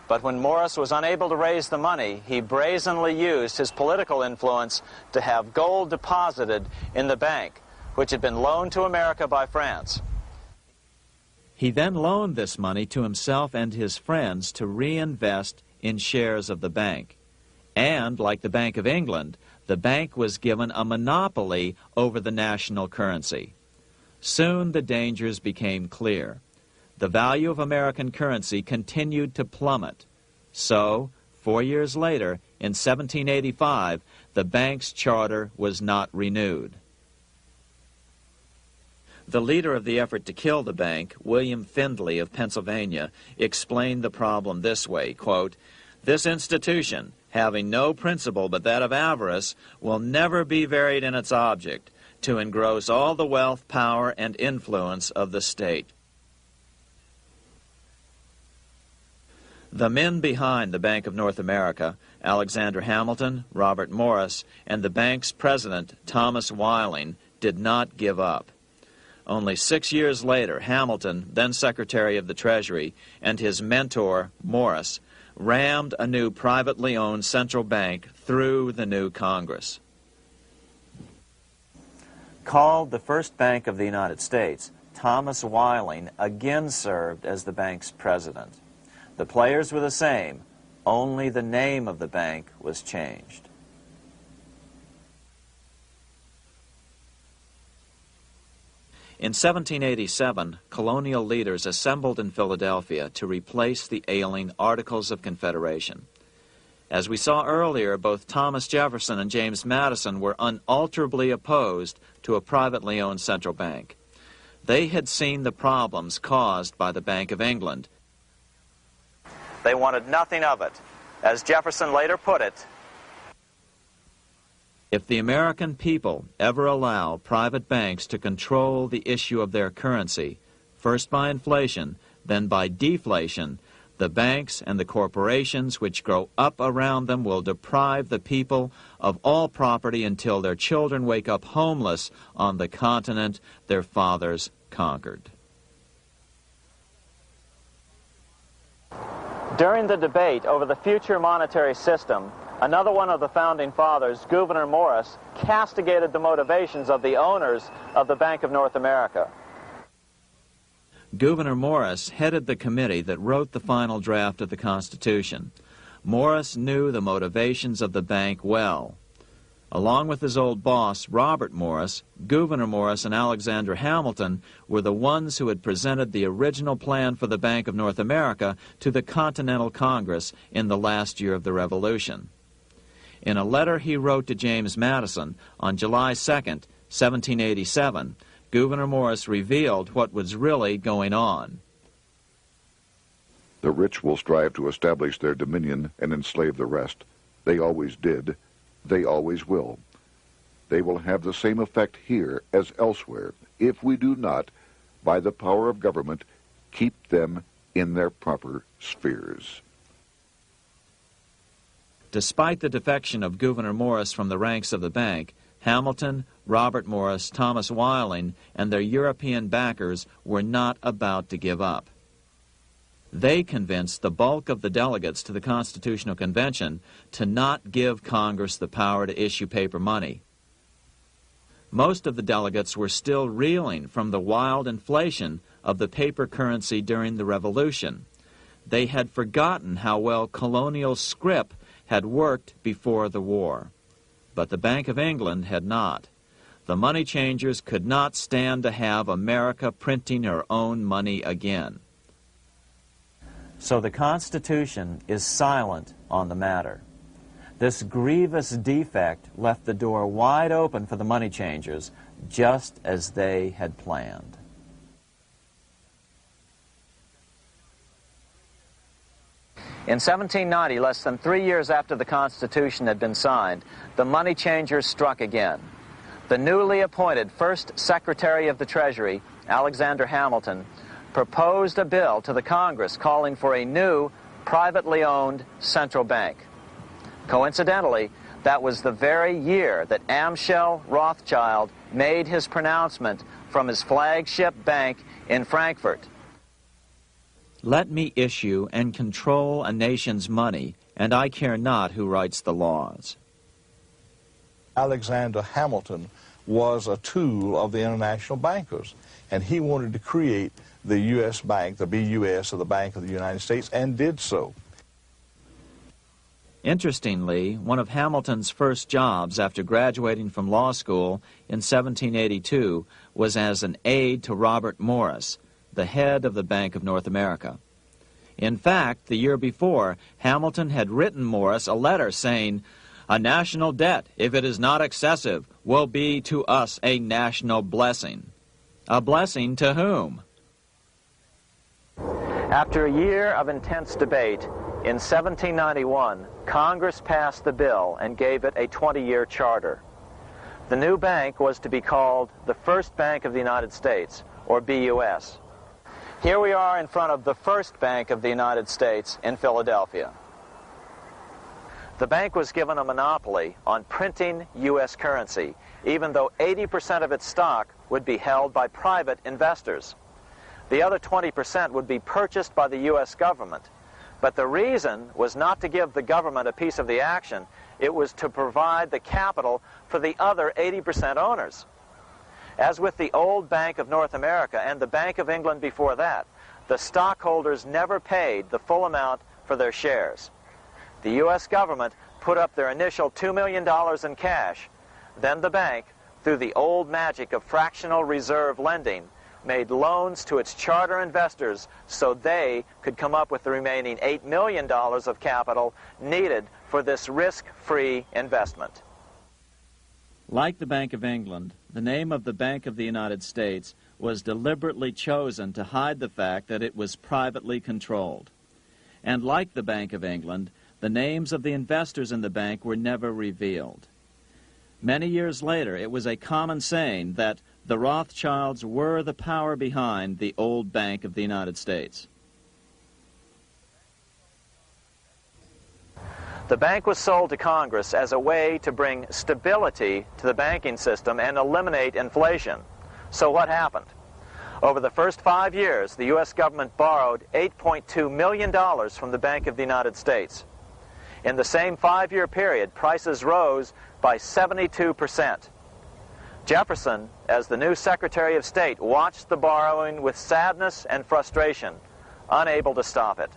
But when Morris was unable to raise the money, he brazenly used his political influence to have gold deposited in the bank, which had been loaned to America by France. He then loaned this money to himself and his friends to reinvest in shares of the bank. And, like the Bank of England, the bank was given a monopoly over the national currency. Soon the dangers became clear. The value of American currency continued to plummet. So, 4 years later, in 1785, the bank's charter was not renewed. The leader of the effort to kill the bank, William Findley of Pennsylvania, explained the problem this way, quote, "This institution, having no principle but that of avarice, will never be varied in its object, to engross all the wealth, power, and influence of the state." The men behind the Bank of North America, Alexander Hamilton, Robert Morris, and the bank's president, Thomas Whiling, did not give up. Only 6 years later, Hamilton, then Secretary of the Treasury, and his mentor, Morris, rammed a new privately owned central bank through the new Congress. Called the first bank of the United States, Thomas Whiling again served as the bank's president. The players were the same, only the name of the bank was changed. In 1787, colonial leaders assembled in Philadelphia to replace the ailing Articles of Confederation. As we saw earlier, both Thomas Jefferson and James Madison were unalterably opposed to a privately owned central bank. They had seen the problems caused by the Bank of England. They wanted nothing of it. As Jefferson later put it, "If the American people ever allow private banks to control the issue of their currency, first by inflation, then by deflation, the banks and the corporations which grow up around them will deprive the people of all property until their children wake up homeless on the continent their fathers conquered." during the debate over the future monetary system, another one of the founding fathers, Gouverneur Morris, castigated the motivations of the owners of the Bank of North America. Gouverneur Morris headed the committee that wrote the final draft of the Constitution. Morris knew the motivations of the bank well. Along with his old boss, Robert Morris, Gouverneur Morris and Alexander Hamilton were the ones who had presented the original plan for the Bank of North America to the Continental Congress in the last year of the Revolution. In a letter he wrote to James Madison on July 2nd, 1787, Gouverneur Morris revealed what was really going on. The rich will strive to establish their dominion and enslave the rest. They always did. They always will. They will have the same effect here as elsewhere if we do not, by the power of government, keep them in their proper spheres. Despite the defection of Gouverneur Morris from the ranks of the bank, Hamilton, Robert Morris, Thomas Whiling, and their European backers were not about to give up. They convinced the bulk of the delegates to the Constitutional Convention to not give Congress the power to issue paper money. Most of the delegates were still reeling from the wild inflation of the paper currency during the Revolution. They had forgotten how well colonial scrip had worked before the war. But the Bank of England had not. The money changers could not stand to have America printing her own money again. So the Constitution is silent on the matter. This grievous defect left the door wide open for the money changers, just as they had planned. In 1790, less than 3 years after the Constitution had been signed, the money changers struck again. The newly appointed first Secretary of the Treasury, Alexander Hamilton, proposed a bill to the Congress calling for a new, privately owned central bank. Coincidentally, that was the very year that Amschel Rothschild made his pronouncement from his flagship bank in Frankfurt. Let me issue and control a nation's money, and I care not who writes the laws. Alexander Hamilton was a tool of the international bankers, and he wanted to create the U.S. Bank, the BUS, or the Bank of the United States, and did so. Interestingly, one of Hamilton's first jobs after graduating from law school in 1782 was as an aide to Robert Morris, the head of the Bank of North America. In fact, the year before, Hamilton had written Morris a letter saying, "A national debt, if it is not excessive, will be to us a national blessing." A blessing to whom? After a year of intense debate, in 1791, Congress passed the bill and gave it a 20-year charter. The new bank was to be called the First Bank of the United States, or BUS. Here we are in front of the First Bank of the United States in Philadelphia. The bank was given a monopoly on printing U.S. currency, even though 80% of its stock would be held by private investors. The other 20% would be purchased by the U.S. government. But the reason was not to give the government a piece of the action. It was to provide the capital for the other 80% owners. As with the old Bank of North America and the Bank of England before that, the stockholders never paid the full amount for their shares. The U.S. government put up their initial $2 million in cash. Then the bank, through the old magic of fractional reserve lending, made loans to its charter investors so they could come up with the remaining $8 million of capital needed for this risk-free investment. Like the Bank of England, the name of the Bank of the United States was deliberately chosen to hide the fact that it was privately controlled. And like the Bank of England, the names of the investors in the bank were never revealed. Many years later, it was a common saying that the Rothschilds were the power behind the old Bank of the United States. The bank was sold to Congress as a way to bring stability to the banking system and eliminate inflation. So what happened? Over the first 5 years, the U.S. government borrowed $8.2 million from the Bank of the United States. In the same 5-year period, prices rose by 72%. Jefferson, as the new Secretary of State, watched the borrowing with sadness and frustration, unable to stop it.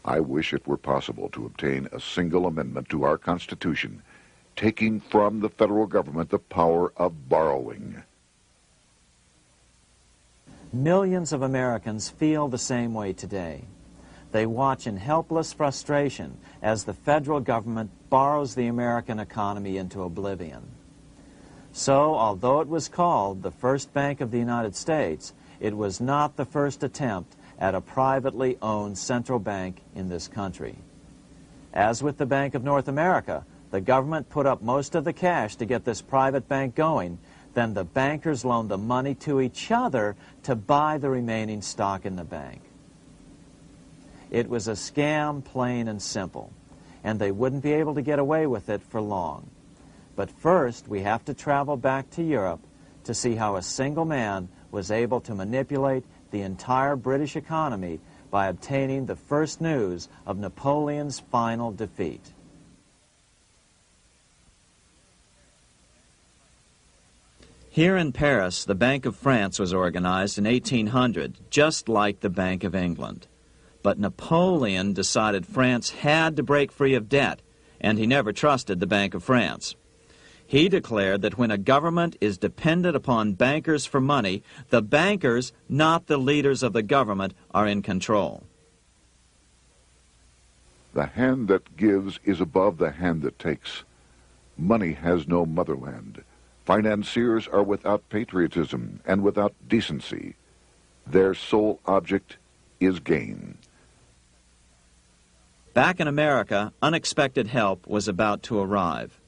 I wish it were possible to obtain a single amendment to our Constitution, taking from the federal government the power of borrowing. Millions of Americans feel the same way today. They watch in helpless frustration as the federal government borrows the American economy into oblivion. So, although it was called the First Bank of the United States, it was not the first attempt at a privately owned central bank in this country. As with the Bank of North America, the government put up most of the cash to get this private bank going, then the bankers loaned the money to each other to buy the remaining stock in the bank. It was a scam, plain and simple, and they wouldn't be able to get away with it for long. But first, we have to travel back to Europe to see how a single man was able to manipulate the entire British economy by obtaining the first news of Napoleon's final defeat. Here in Paris, the Bank of France was organized in 1800, just like the Bank of England. But Napoleon decided France had to break free of debt, and he never trusted the Bank of France. He declared that when a government is dependent upon bankers for money, the bankers, not the leaders of the government, are in control. The hand that gives is above the hand that takes. Money has no motherland. Financiers are without patriotism and without decency. Their sole object is gain. Back in America, unexpected help was about to arrive.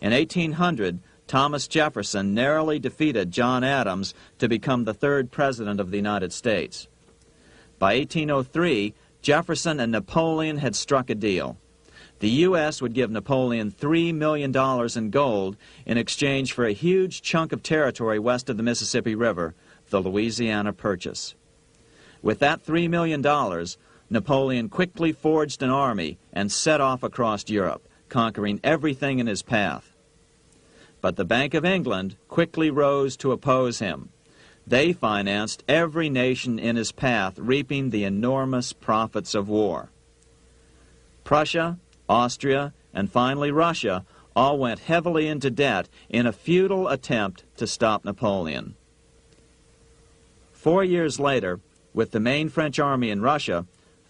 In 1800, Thomas Jefferson narrowly defeated John Adams to become the third president of the United States. By 1803, Jefferson and Napoleon had struck a deal. The U.S. would give Napoleon $3 million in gold in exchange for a huge chunk of territory west of the Mississippi River, the Louisiana Purchase. With that $3 million, Napoleon quickly forged an army and set off across Europe, conquering everything in his path. But the Bank of England quickly rose to oppose him. They financed every nation in his path, reaping the enormous profits of war. Prussia, Austria, and finally Russia all went heavily into debt in a futile attempt to stop Napoleon. 4 years later, with the main French army in Russia,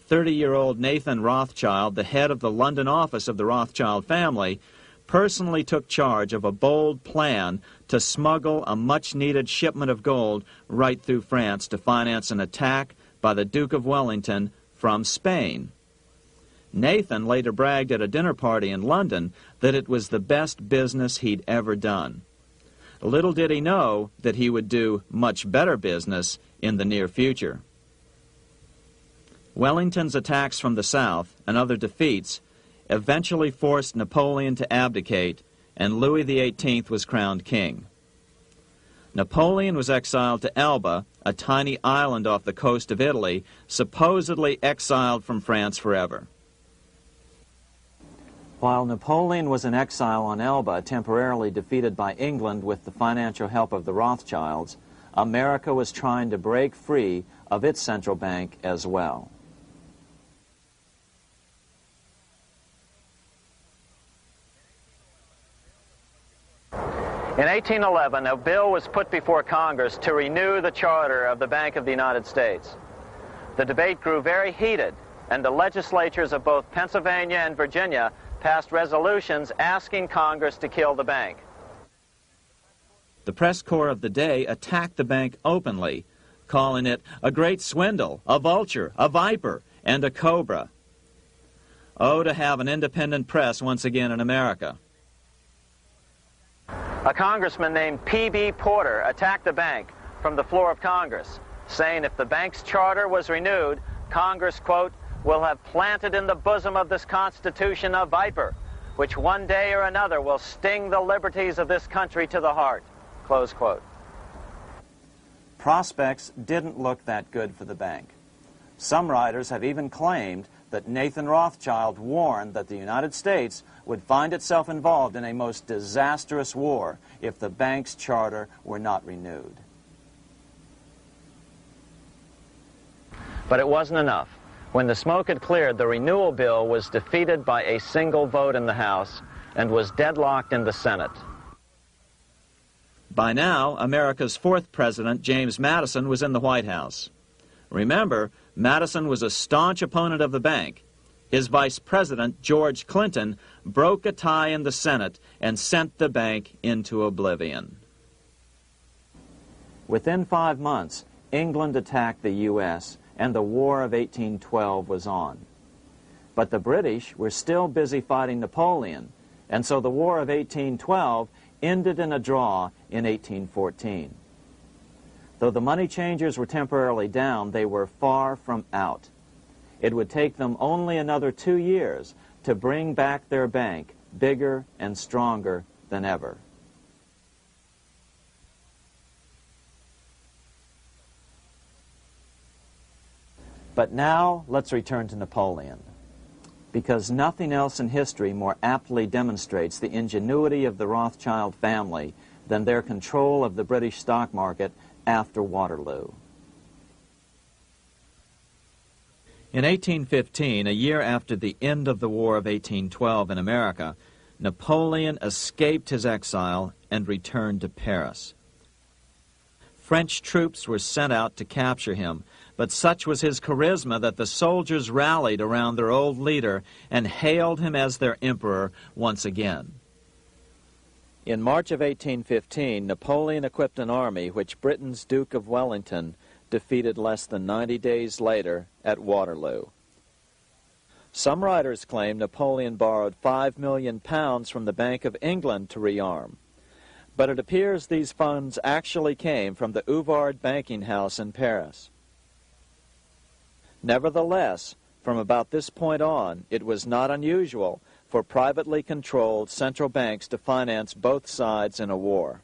30-year-old Nathan Rothschild, the head of the London office of the Rothschild family, personally took charge of a bold plan to smuggle a much-needed shipment of gold right through France to finance an attack by the Duke of Wellington from Spain. Nathan later bragged at a dinner party in London that it was the best business he'd ever done. Little did he know that he would do much better business in the near future. Wellington's attacks from the south and other defeats eventually forced Napoleon to abdicate, and Louis XVIII was crowned king. Napoleon was exiled to Elba, a tiny island off the coast of Italy, supposedly exiled from France forever. While Napoleon was in exile on Elba, temporarily defeated by England with the financial help of the Rothschilds, America was trying to break free of its central bank as well. In 1811, a bill was put before Congress to renew the charter of the Bank of the United States. The debate grew very heated, and the legislatures of both Pennsylvania and Virginia passed resolutions asking Congress to kill the bank. The press corps of the day attacked the bank openly, calling it a great swindle, a vulture, a viper, and a cobra. Oh, to have an independent press once again in America. A congressman named P.B. Porter attacked the bank from the floor of Congress, saying if the bank's charter was renewed, Congress, quote, will have planted in the bosom of this Constitution a viper, which one day or another will sting the liberties of this country to the heart, close quote. Prospects didn't look that good for the bank. Some writers have even claimed that Nathan Rothschild warned that the United States would find itself involved in a most disastrous war if the bank's charter were not renewed. But it wasn't enough. When the smoke had cleared, the renewal bill was defeated by a single vote in the House and was deadlocked in the Senate. By now, America's fourth president, James Madison, was in the White House. Remember, Madison was a staunch opponent of the bank. His vice president, George Clinton, broke a tie in the Senate and sent the bank into oblivion. Within 5 months, England attacked the U.S., and the War of 1812 was on. But the British were still busy fighting Napoleon, and so the War of 1812 ended in a draw in 1814. Though the money changers were temporarily down, they were far from out. It would take them only another 2 years to bring back their bank bigger and stronger than ever. But now let's return to Napoleon, because nothing else in history more aptly demonstrates the ingenuity of the Rothschild family than their control of the British stock market after Waterloo. In 1815, a year after the end of the War of 1812 in America, Napoleon escaped his exile and returned to Paris. French troops were sent out to capture him, but such was his charisma that the soldiers rallied around their old leader and hailed him as their emperor once again. In March of 1815, Napoleon equipped an army which Britain's Duke of Wellington defeated less than 90 days later at Waterloo. Some writers claim Napoleon borrowed £5 million from the Bank of England to rearm, but it appears these funds actually came from the Ouvard banking house in Paris. Nevertheless, from about this point on, it was not unusual for privately controlled central banks to finance both sides in a war.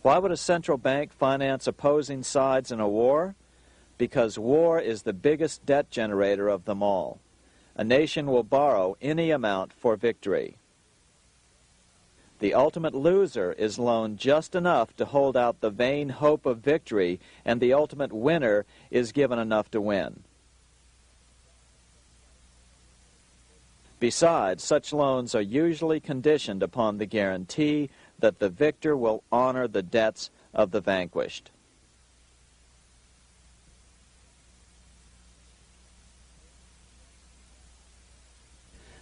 Why would a central bank finance opposing sides in a war? Because war is the biggest debt generator of them all. A nation will borrow any amount for victory. The ultimate loser is loaned just enough to hold out the vain hope of victory, and the ultimate winner is given enough to win. Besides, such loans are usually conditioned upon the guarantee that the victor will honor the debts of the vanquished.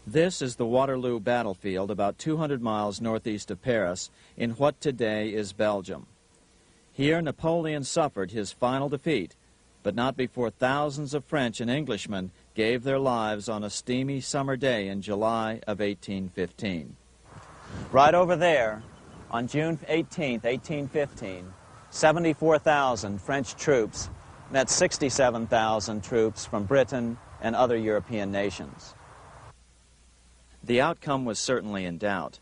This is the Waterloo battlefield about 200 miles northeast of Paris in what today is Belgium. Here Napoleon suffered his final defeat, but not before thousands of French and Englishmen gave their lives on a steamy summer day in July of 1815. Right over there, on June 18, 1815, 74,000 French troops met 67,000 troops from Britain and other European nations. The outcome was certainly in doubt.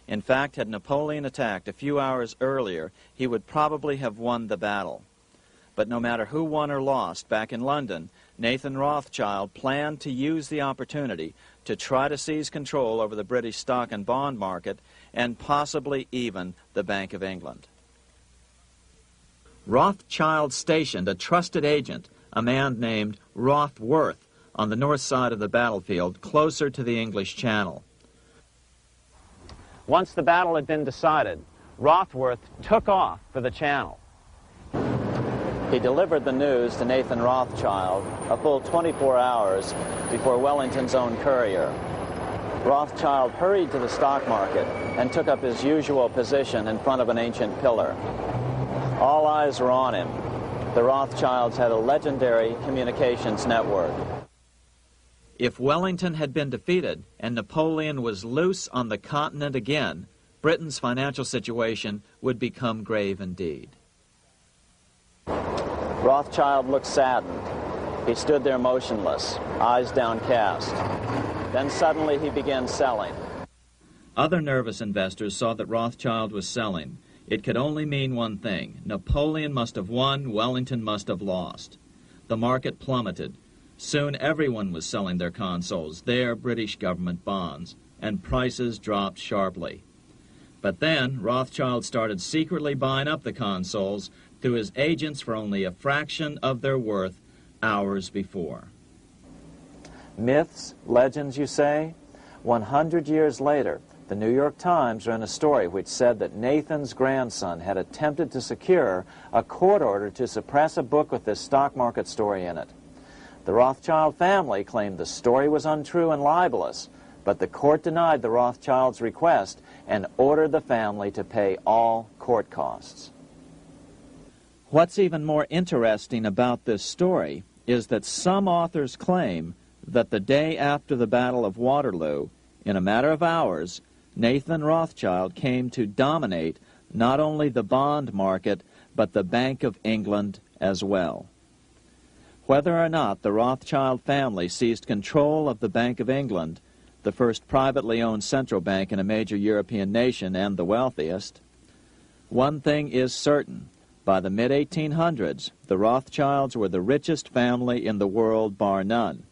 In fact, had Napoleon attacked a few hours earlier, he would probably have won the battle. But no matter who won or lost, back in London, Nathan Rothschild planned to use the opportunity to try to seize control over the British stock and bond market and possibly even the Bank of England. Rothschild stationed a trusted agent, a man named Rothworth, on the north side of the battlefield, closer to the English Channel. Once the battle had been decided, Rothworth took off for the Channel. He delivered the news to Nathan Rothschild a full 24 hours before Wellington's own courier. Rothschild hurried to the stock market and took up his usual position in front of an ancient pillar. All eyes were on him. The Rothschilds had a legendary communications network. If Wellington had been defeated and Napoleon was loose on the continent again, Britain's financial situation would become grave indeed. Rothschild looked saddened. He stood there motionless, eyes downcast. Then suddenly he began selling. Other nervous investors saw that Rothschild was selling. It could only mean one thing. Napoleon must have won, Wellington must have lost. The market plummeted. Soon everyone was selling their consols, their British government bonds, and prices dropped sharply. But then Rothschild started secretly buying up the consols through his agents for only a fraction of their worth hours before. Myths, legends, you say? 100 years later, the New York Times ran a story which said that Nathan's grandson had attempted to secure a court order to suppress a book with this stock market story in it. The Rothschild family claimed the story was untrue and libelous, but the court denied the Rothschilds' request and ordered the family to pay all court costs. What's even more interesting about this story is that some authors claim that the day after the Battle of Waterloo, in a matter of hours, Nathan Rothschild came to dominate not only the bond market, but the Bank of England as well. Whether or not the Rothschild family seized control of the Bank of England, the first privately owned central bank in a major European nation and the wealthiest, one thing is certain. By the mid-1800s, the Rothschilds were the richest family in the world, bar none.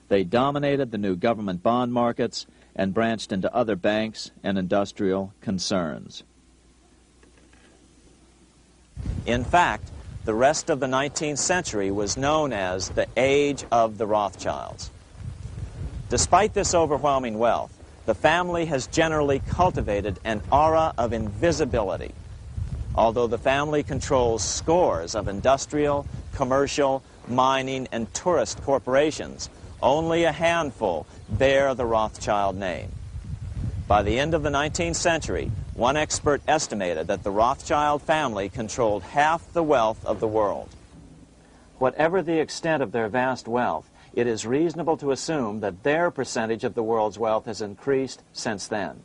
They dominated the new government bond markets and branched into other banks and industrial concerns. In fact, the rest of the 19th century was known as the Age of the Rothschilds. Despite this overwhelming wealth, the family has generally cultivated an aura of invisibility. Although the family controls scores of industrial, commercial, mining, and tourist corporations, only a handful bear the Rothschild name. By the end of the 19th century, one expert estimated that the Rothschild family controlled half the wealth of the world. Whatever the extent of their vast wealth, it is reasonable to assume that their percentage of the world's wealth has increased since then.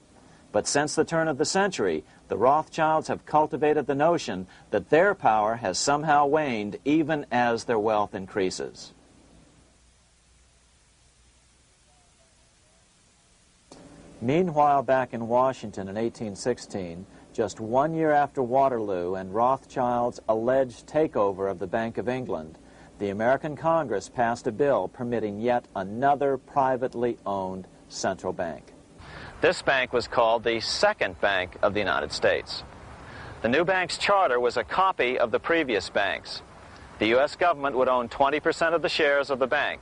But since the turn of the century, the Rothschilds have cultivated the notion that their power has somehow waned even as their wealth increases. Meanwhile, back in Washington in 1816, just 1 year after Waterloo and Rothschild's alleged takeover of the Bank of England, the American Congress passed a bill permitting yet another privately owned central bank. This bank was called the Second Bank of the United States. The new bank's charter was a copy of the previous bank's. The U.S. government would own 20% of the shares of the bank.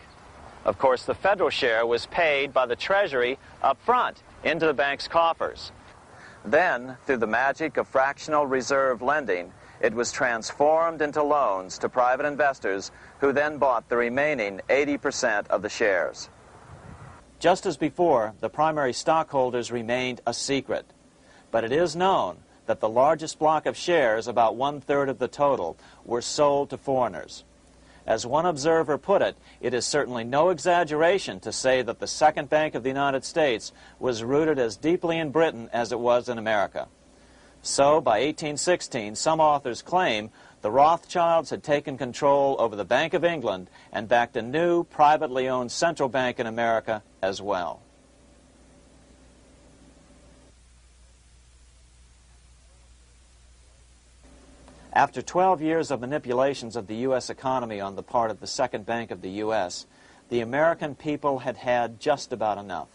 Of course, the federal share was paid by the Treasury up front into the bank's coffers. Then, through the magic of fractional reserve lending, it was transformed into loans to private investors who then bought the remaining 80% of the shares. Just as before, the primary stockholders remained a secret. But it is known that the largest block of shares, about 1/3 of the total, were sold to foreigners. As one observer put it, it is certainly no exaggeration to say that the Second Bank of the United States was rooted as deeply in Britain as it was in America. So, by 1816, some authors claim the Rothschilds had taken control over the Bank of England and backed a new, privately owned central bank in America as well. After 12 years of manipulations of the U.S. economy on the part of the Second Bank of the U.S., the American people had had just about enough.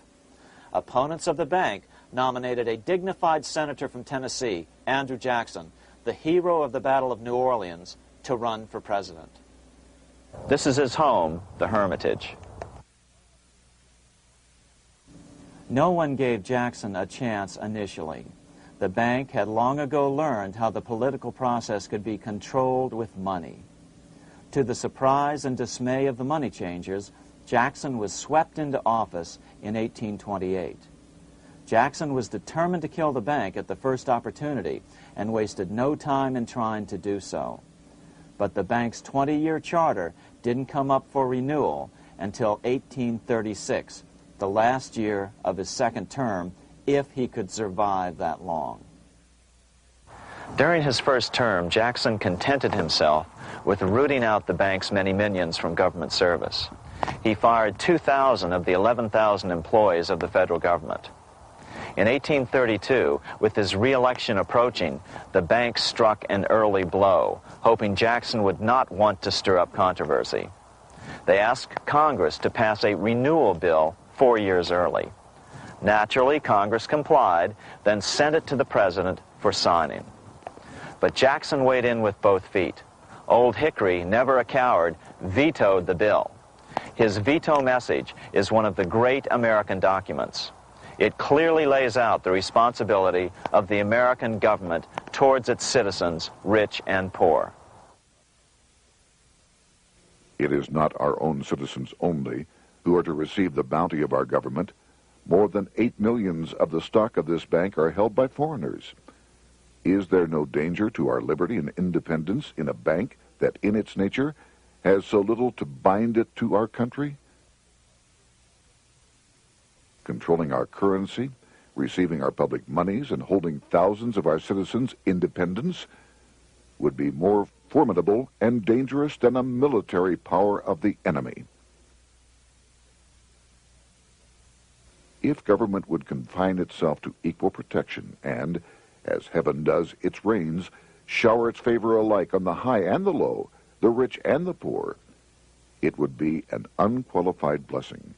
Opponents of the bank nominated a dignified senator from Tennessee, Andrew Jackson, the hero of the Battle of New Orleans, to run for president. This is his home, the Hermitage. No one gave Jackson a chance initially. The bank had long ago learned how the political process could be controlled with money. To the surprise and dismay of the money changers, Jackson was swept into office in 1828. Jackson was determined to kill the bank at the first opportunity and wasted no time in trying to do so. But the bank's 20-year charter didn't come up for renewal until 1836, the last year of his second term, if he could survive that long. During his first term, Jackson contented himself with rooting out the bank's many minions from government service. He fired 2,000 of the 11,000 employees of the federal government. In 1832, with his re-election approaching, the bank struck an early blow, hoping Jackson would not want to stir up controversy. They asked Congress to pass a renewal bill 4 years early. Naturally, Congress complied, then sent it to the president for signing. But Jackson weighed in with both feet. Old Hickory, never a coward, vetoed the bill. His veto message is one of the great American documents. It clearly lays out the responsibility of the American government towards its citizens, rich and poor. It is not our own citizens only who are to receive the bounty of our government. More than 8 million of the stock of this bank are held by foreigners. Is there no danger to our liberty and independence in a bank that in its nature has so little to bind it to our country? Controlling our currency, receiving our public monies, and holding thousands of our citizens' independence would be more formidable and dangerous than a military power of the enemy. If government would confine itself to equal protection and, as heaven does its rains, shower its favor alike on the high and the low, the rich and the poor, it would be an unqualified blessing.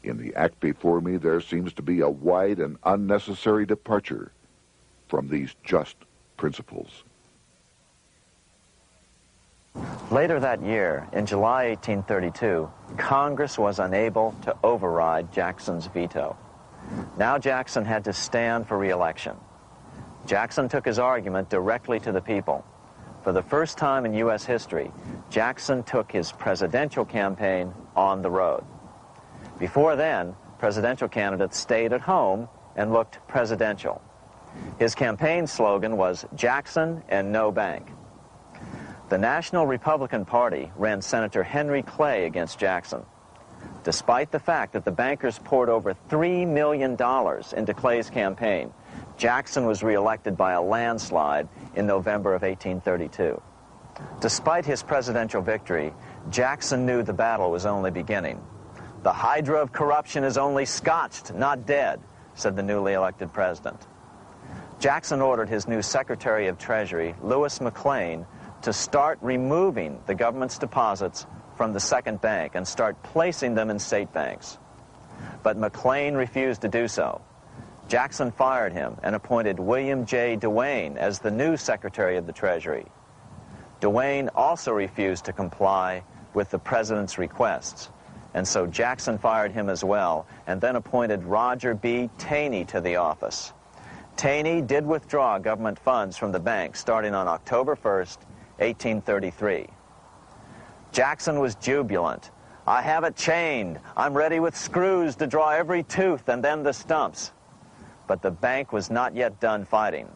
In the act before me, there seems to be a wide and unnecessary departure from these just principles. Later that year, in July 1832, Congress was unable to override Jackson's veto. Now Jackson had to stand for re-election. Jackson took his argument directly to the people. For the first time in U.S. history, Jackson took his presidential campaign on the road. Before then, presidential candidates stayed at home and looked presidential. His campaign slogan was "Jackson and no bank." The National Republican Party ran Senator Henry Clay against Jackson. Despite the fact that the bankers poured over $3 million into Clay's campaign, Jackson was reelected by a landslide in November of 1832. Despite his presidential victory, Jackson knew the battle was only beginning. "The hydra of corruption is only scotched, not dead," said the newly elected president. Jackson ordered his new Secretary of Treasury, Lewis McLean, to start removing the government's deposits from the second bank and start placing them in state banks. But McLean refused to do so. Jackson fired him and appointed William J. Duane as the new Secretary of the Treasury. Duane also refused to comply with the president's requests, and so Jackson fired him as well and then appointed Roger B. Taney to the office. Taney did withdraw government funds from the bank starting on October 1st, 1833. Jackson was jubilant. "I have it chained. I'm ready with screws to draw every tooth and then the stumps." But the bank was not yet done fighting.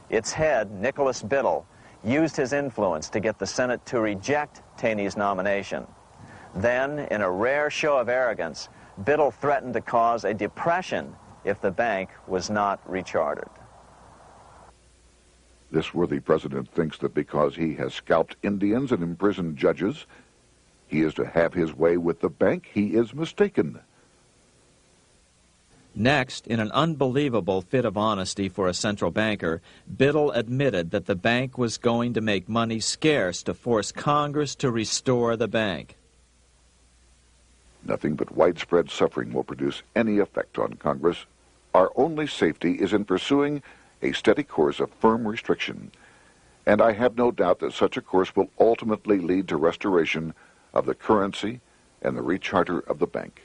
Its head, Nicholas Biddle, used his influence to get the Senate to reject Taney's nomination. Then, in a rare show of arrogance, Biddle threatened to cause a depression if the bank was not rechartered. This worthy president thinks that because he has scalped Indians and imprisoned judges, he is to have his way with the bank. He is mistaken. Next, in an unbelievable fit of honesty for a central banker, Biddle admitted that the bank was going to make money scarce to force Congress to restore the bank. Nothing but widespread suffering will produce any effect on Congress. Our only safety is in pursuing a steady course of firm restriction, and I have no doubt that such a course will ultimately lead to restoration of the currency and the recharter of the bank.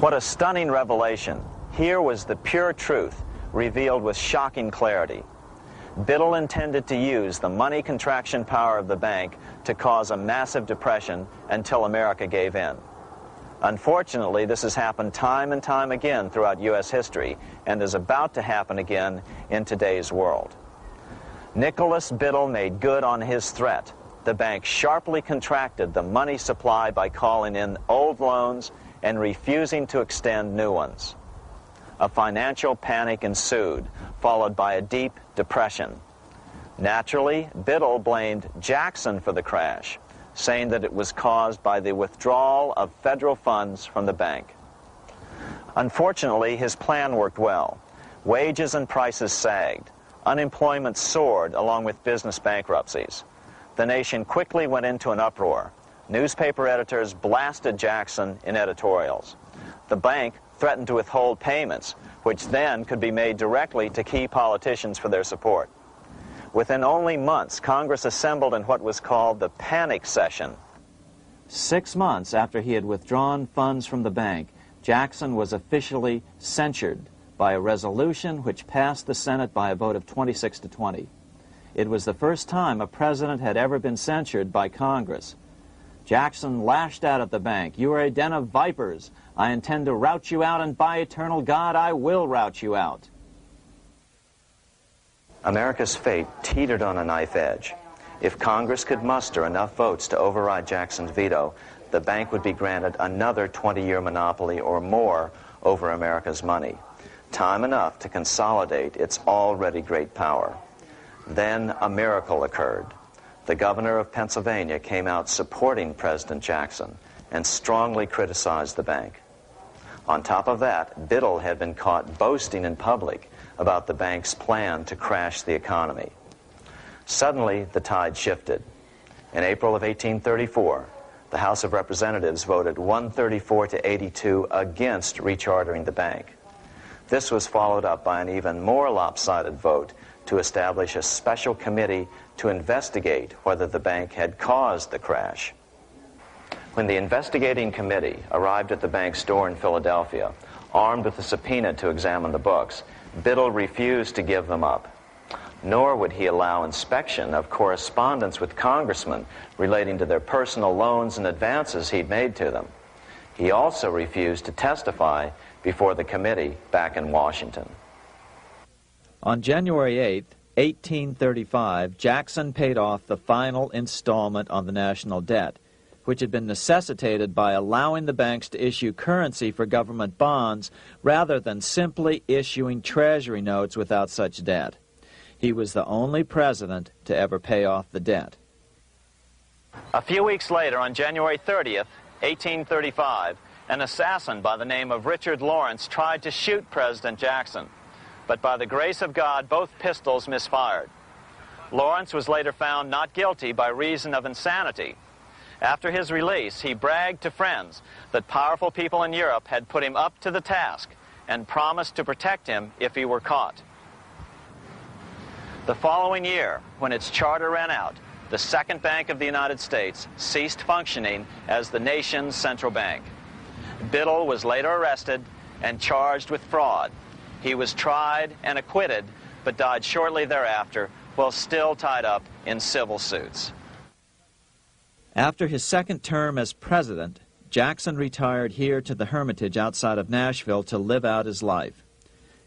What a stunning revelation. Here was the pure truth, revealed with shocking clarity. Biddle intended to use the money contraction power of the bank to cause a massive depression until America gave in. Unfortunately, this has happened time and time again throughout U.S. history and is about to happen again in today's world. Nicholas Biddle made good on his threat. The bank sharply contracted the money supply by calling in old loans and refusing to extend new ones. A financial panic ensued, followed by a deep depression. Naturally, Biddle blamed Jackson for the crash, saying that it was caused by the withdrawal of federal funds from the bank. Unfortunately, his plan worked well. Wages and prices sagged. Unemployment soared along with business bankruptcies. The nation quickly went into an uproar. Newspaper editors blasted Jackson in editorials. The bank threatened to withhold payments, which then could be made directly to key politicians for their support. Within only months, Congress assembled in what was called the panic session. 6 months after he had withdrawn funds from the bank, Jackson was officially censured by a resolution which passed the Senate by a vote of 26 to 20. It was the first time a president had ever been censured by Congress. Jackson lashed out at the bank. "You are a den of vipers. I intend to rout you out, and by eternal God, I will rout you out." America's fate teetered on a knife edge. If Congress could muster enough votes to override Jackson's veto, the bank would be granted another 20-year monopoly or more over America's money, time enough to consolidate its already great power. Then a miracle occurred. The governor of Pennsylvania came out supporting President Jackson and strongly criticized the bank. On top of that, Biddle had been caught boasting in public about the bank's plan to crash the economy. Suddenly, the tide shifted. In April of 1834, the House of Representatives voted 134 to 82 against rechartering the bank. This was followed up by an even more lopsided vote to establish a special committee to investigate whether the bank had caused the crash. When the investigating committee arrived at the bank's door in Philadelphia, armed with a subpoena to examine the books, Biddle refused to give them up. Nor would he allow inspection of correspondence with congressmen relating to their personal loans and advances he'd made to them. He also refused to testify before the committee back in Washington. On January 8th, 1835, Jackson paid off the final installment on the national debt, which had been necessitated by allowing the banks to issue currency for government bonds rather than simply issuing treasury notes without such debt. He was the only president to ever pay off the debt. A few weeks later, on January 30th, 1835, an assassin by the name of Richard Lawrence tried to shoot President Jackson, but by the grace of God, both pistols misfired. Lawrence was later found not guilty by reason of insanity. After his release, he bragged to friends that powerful people in Europe had put him up to the task and promised to protect him if he were caught. The following year, when its charter ran out, the Second Bank of the United States ceased functioning as the nation's central bank. Biddle was later arrested and charged with fraud. He was tried and acquitted, but died shortly thereafter while still tied up in civil suits. After his second term as president, Jackson retired here to the Hermitage outside of Nashville to live out his life.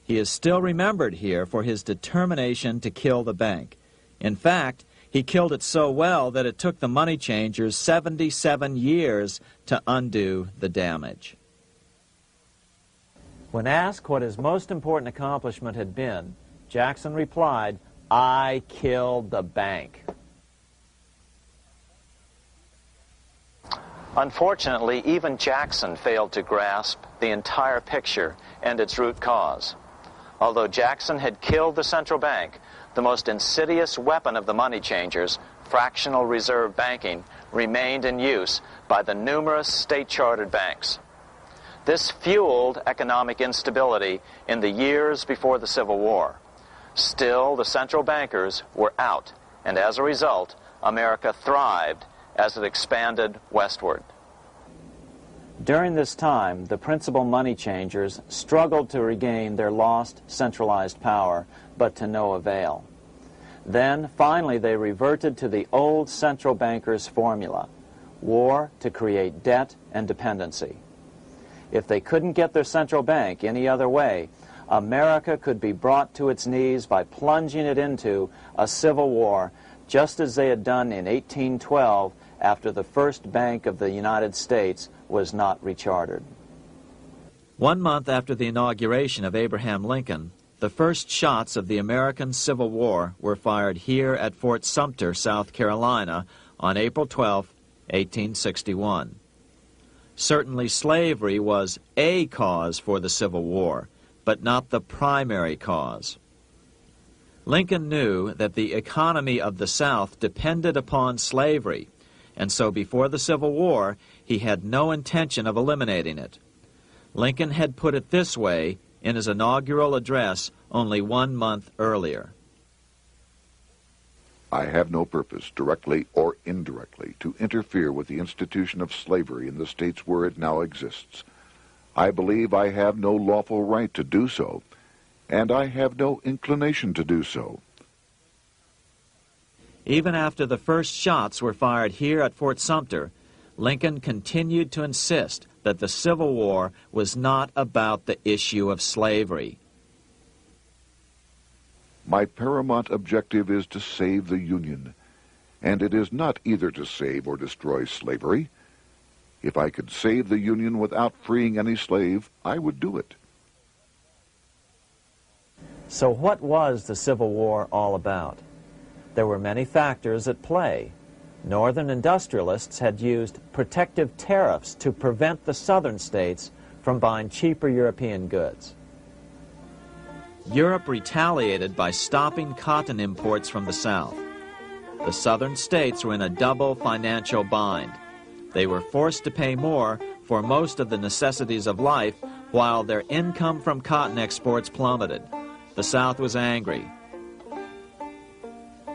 He is still remembered here for his determination to kill the bank. In fact, he killed it so well that it took the money changers 77 years to undo the damage. When asked what his most important accomplishment had been, Jackson replied, "I killed the bank." Unfortunately, even Jackson failed to grasp the entire picture and its root cause. Although Jackson had killed the central bank, the most insidious weapon of the money changers, fractional reserve banking, remained in use by the numerous state-chartered banks. This fueled economic instability in the years before the Civil War. Still, the central bankers were out, and as a result, America thrived as it expanded westward. During this time, the principal money changers struggled to regain their lost centralized power, but to no avail. Then, finally, they reverted to the old central bankers' formula: war to create debt and dependency. If they couldn't get their central bank any other way, America could be brought to its knees by plunging it into a civil war, just as they had done in 1812 after the first Bank of the United States was not rechartered. 1 month after the inauguration of Abraham Lincoln, the first shots of the American Civil War were fired here at Fort Sumter, South Carolina, on April 12, 1861. Certainly slavery was a cause for the Civil War, but not the primary cause. Lincoln knew that the economy of the South depended upon slavery, and so before the Civil War, he had no intention of eliminating it. Lincoln had put it this way in his inaugural address only 1 month earlier. I have no purpose, directly or indirectly, to interfere with the institution of slavery in the states where it now exists. I believe I have no lawful right to do so, and I have no inclination to do so. Even after the first shots were fired here at Fort Sumter, Lincoln continued to insist that the Civil War was not about the issue of slavery. My paramount objective is to save the Union, and it is not either to save or destroy slavery. If I could save the Union without freeing any slave, I would do it. So what was the Civil War all about? There were many factors at play. Northern industrialists had used protective tariffs to prevent the southern states from buying cheaper European goods. Europe retaliated by stopping cotton imports from the South. The southern states were in a double financial bind. They were forced to pay more for most of the necessities of life, while their income from cotton exports plummeted. The South was angry.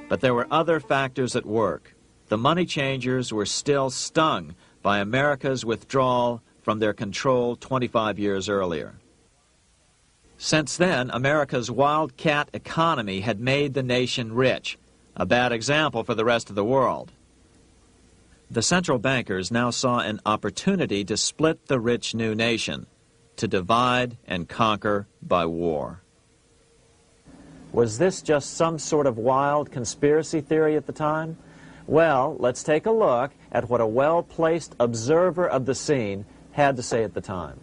But there were other factors at work. The money changers were still stung by America's withdrawal from their control 25 years earlier. Since then, America's wildcat economy had made the nation rich, a bad example for the rest of the world. The central bankers now saw an opportunity to split the rich new nation, to divide and conquer by war. Was this just some sort of wild conspiracy theory at the time? Well, let's take a look at what a well-placed observer of the scene had to say at the time.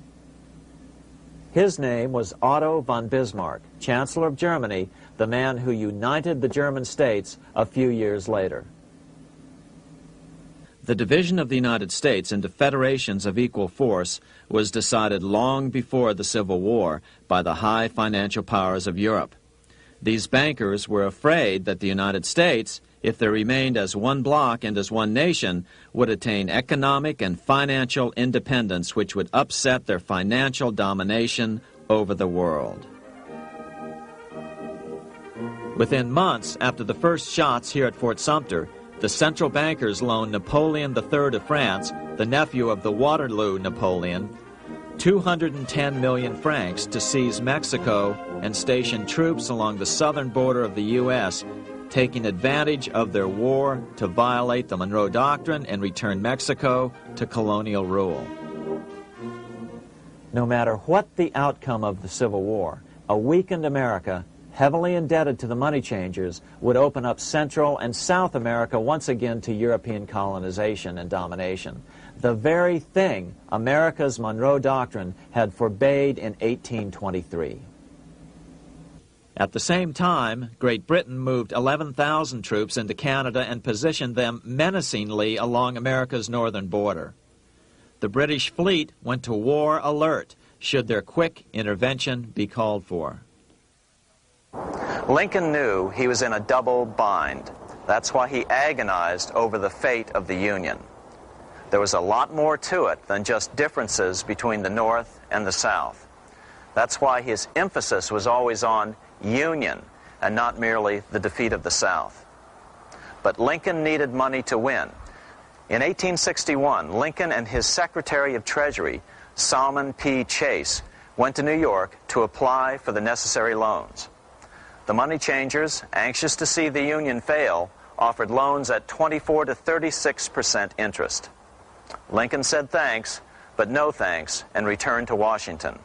His name was Otto von Bismarck, Chancellor of Germany, the man who united the German states a few years later. The division of the United States into federations of equal force was decided long before the Civil War by the high financial powers of Europe. These bankers were afraid that the United States, if they remained as one bloc and as one nation, would attain economic and financial independence which would upset their financial domination over the world. Within months after the first shots here at Fort Sumter, the central bankers loaned Napoleon III of France, the nephew of the Waterloo Napoleon, 210 million francs to seize Mexico and station troops along the southern border of the U.S., taking advantage of their war to violate the Monroe Doctrine and return Mexico to colonial rule. No matter what the outcome of the Civil War, a weakened America, heavily indebted to the money changers, would open up Central and South America once again to European colonization and domination. The very thing America's Monroe Doctrine had forbade in 1823. At the same time, Great Britain moved 11,000 troops into Canada and positioned them menacingly along America's northern border. The British fleet went to war alert should their quick intervention be called for. Lincoln knew he was in a double bind. That's why he agonized over the fate of the Union. There was a lot more to it than just differences between the North and the South. That's why his emphasis was always on union and not merely the defeat of the South. But Lincoln needed money to win. In 1861, Lincoln and his Secretary of Treasury, Salmon P. Chase, went to New York to apply for the necessary loans. The money changers, anxious to see the Union fail, offered loans at 24 to 36% interest. Lincoln said thanks, but no thanks, and returned to Washington.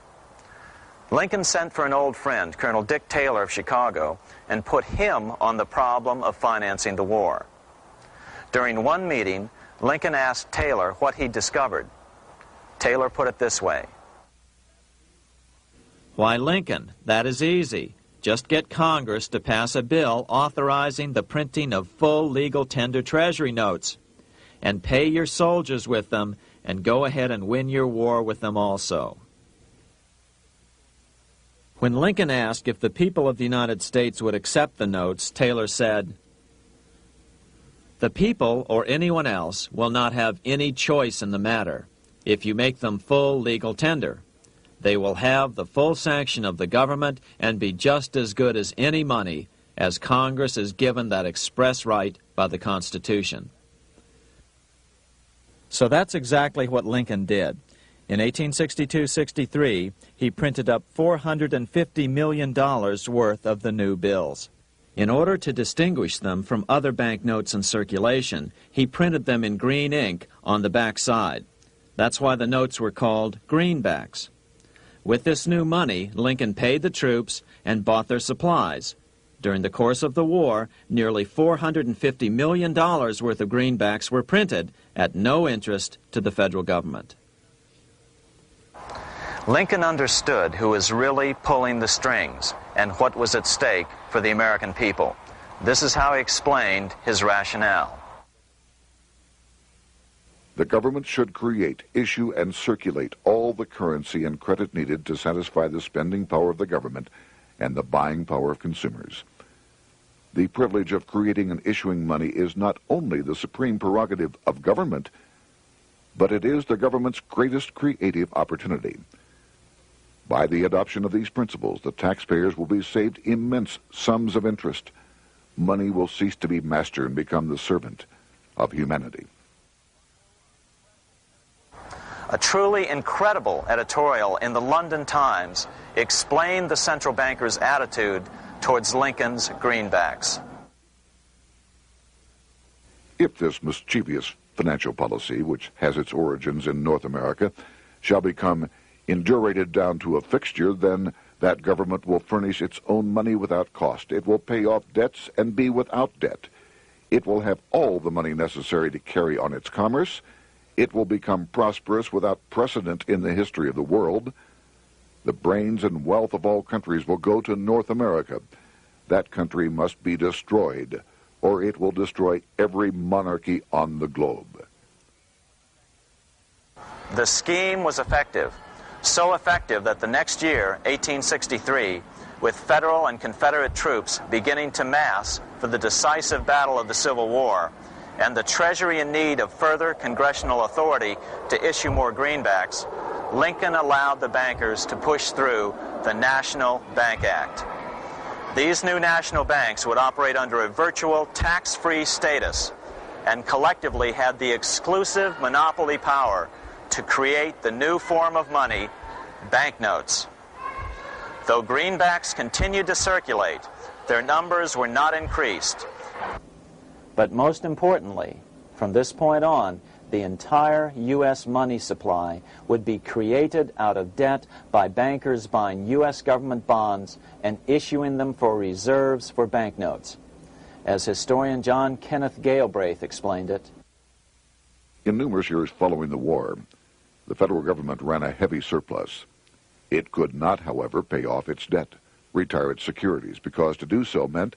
Lincoln sent for an old friend, Colonel Dick Taylor of Chicago, and put him on the problem of financing the war. During one meeting, Lincoln asked Taylor what he'd discovered. Taylor put it this way. Why, Lincoln, that is easy. Just get Congress to pass a bill authorizing the printing of full legal tender treasury notes, and pay your soldiers with them, and go ahead and win your war with them also. When Lincoln asked if the people of the United States would accept the notes, Taylor said, "The people, or anyone else, will not have any choice in the matter if you make them full legal tender. They will have the full sanction of the government and be just as good as any money, as Congress is given that express right by the Constitution." So that's exactly what Lincoln did. In 1862-63, he printed up $450 million worth of the new bills. In order to distinguish them from other banknotes in circulation, he printed them in green ink on the back side. That's why the notes were called greenbacks. With this new money, Lincoln paid the troops and bought their supplies. During the course of the war, nearly $450 million worth of greenbacks were printed at no interest to the federal government. Lincoln understood who was really pulling the strings and what was at stake for the American people. This is how he explained his rationale. The government should create, issue, and circulate all the currency and credit needed to satisfy the spending power of the government and the buying power of consumers. The privilege of creating and issuing money is not only the supreme prerogative of government, but it is the government's greatest creative opportunity. By the adoption of these principles, the taxpayers will be saved immense sums of interest. Money will cease to be master and become the servant of humanity. A truly incredible editorial in the London Times explained the central bankers' attitude towards Lincoln's greenbacks. If this mischievous financial policy, which has its origins in North America, shall become indurated down to a fixture, then That government will furnish its own money without cost. It will pay off debts and be without debt. It will have all the money necessary to carry on its commerce. It will become prosperous without precedent in the history of the world. The brains and wealth of all countries will go to North America. That country must be destroyed, or it will destroy every monarchy on the globe. The scheme was effective, so effective that the next year, 1863, with Federal and Confederate troops beginning to mass for the decisive battle of the Civil War, and the Treasury in need of further congressional authority to issue more greenbacks, Lincoln allowed the bankers to push through the National Bank Act. These new national banks would operate under a virtual tax-free status and collectively had the exclusive monopoly power to create the new form of money, banknotes. Though greenbacks continued to circulate, their numbers were not increased. But most importantly, from this point on, the entire U.S. money supply would be created out of debt by bankers buying U.S. government bonds and issuing them for reserves for banknotes. As historian John Kenneth Galbraith explained it, in numerous years following the war, the federal government ran a heavy surplus. It could not, however, pay off its debt, retire its securities, because to do so meant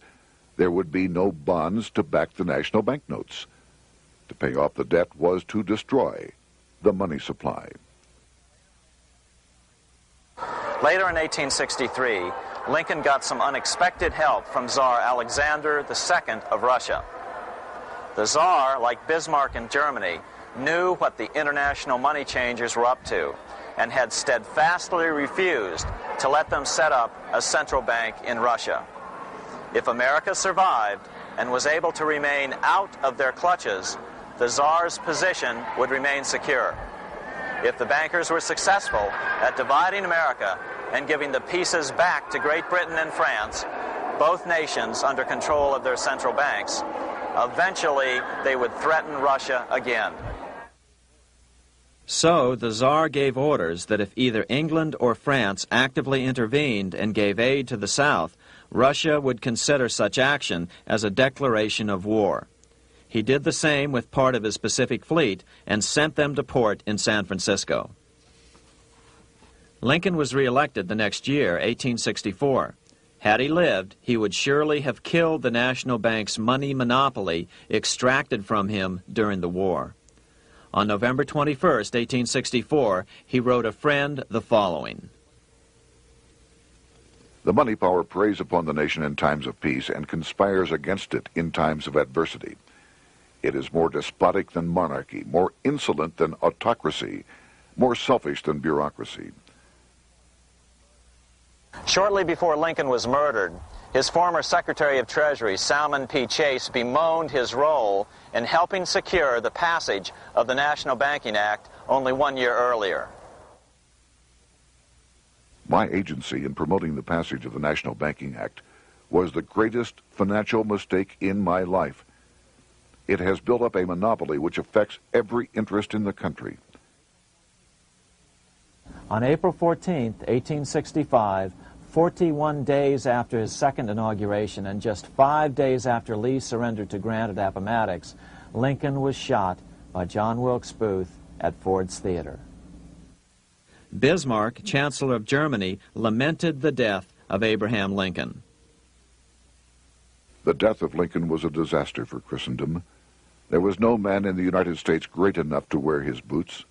there would be no bonds to back the national banknotes. To pay off the debt was to destroy the money supply. Later in 1863, Lincoln got some unexpected help from Tsar Alexander II of Russia. The Tsar, like Bismarck in Germany, knew what the international money changers were up to and had steadfastly refused to let them set up a central bank in Russia. If America survived and was able to remain out of their clutches, the Tsar's position would remain secure. If the bankers were successful at dividing America and giving the pieces back to Great Britain and France, both nations under control of their central banks, eventually they would threaten Russia again. So the Tsar gave orders that if either England or France actively intervened and gave aid to the South, Russia would consider such action as a declaration of war. He did the same with part of his Pacific Fleet and sent them to port in San Francisco. Lincoln was reelected the next year, 1864. Had he lived, he would surely have killed the national bank's money monopoly extracted from him during the war. On November 21, 1864, he wrote a friend the following: The money power preys upon the nation in times of peace and conspires against it in times of adversity. It is more despotic than monarchy, more insolent than autocracy, more selfish than bureaucracy. Shortly before Lincoln was murdered, his former Secretary of Treasury, Salmon P. Chase, bemoaned his role in helping secure the passage of the National Banking Act only 1 year earlier. My agency in promoting the passage of the National Banking Act was the greatest financial mistake in my life. It has built up a monopoly which affects every interest in the country. On April 14, 1865, 41 days after his second inauguration and just 5 days after Lee surrendered to Grant at Appomattox, Lincoln was shot by John Wilkes Booth at Ford's Theater. Bismarck, Chancellor of Germany, lamented the death of Abraham Lincoln. The death of Lincoln was a disaster for Christendom. There was no man in the United States great enough to wear his boots.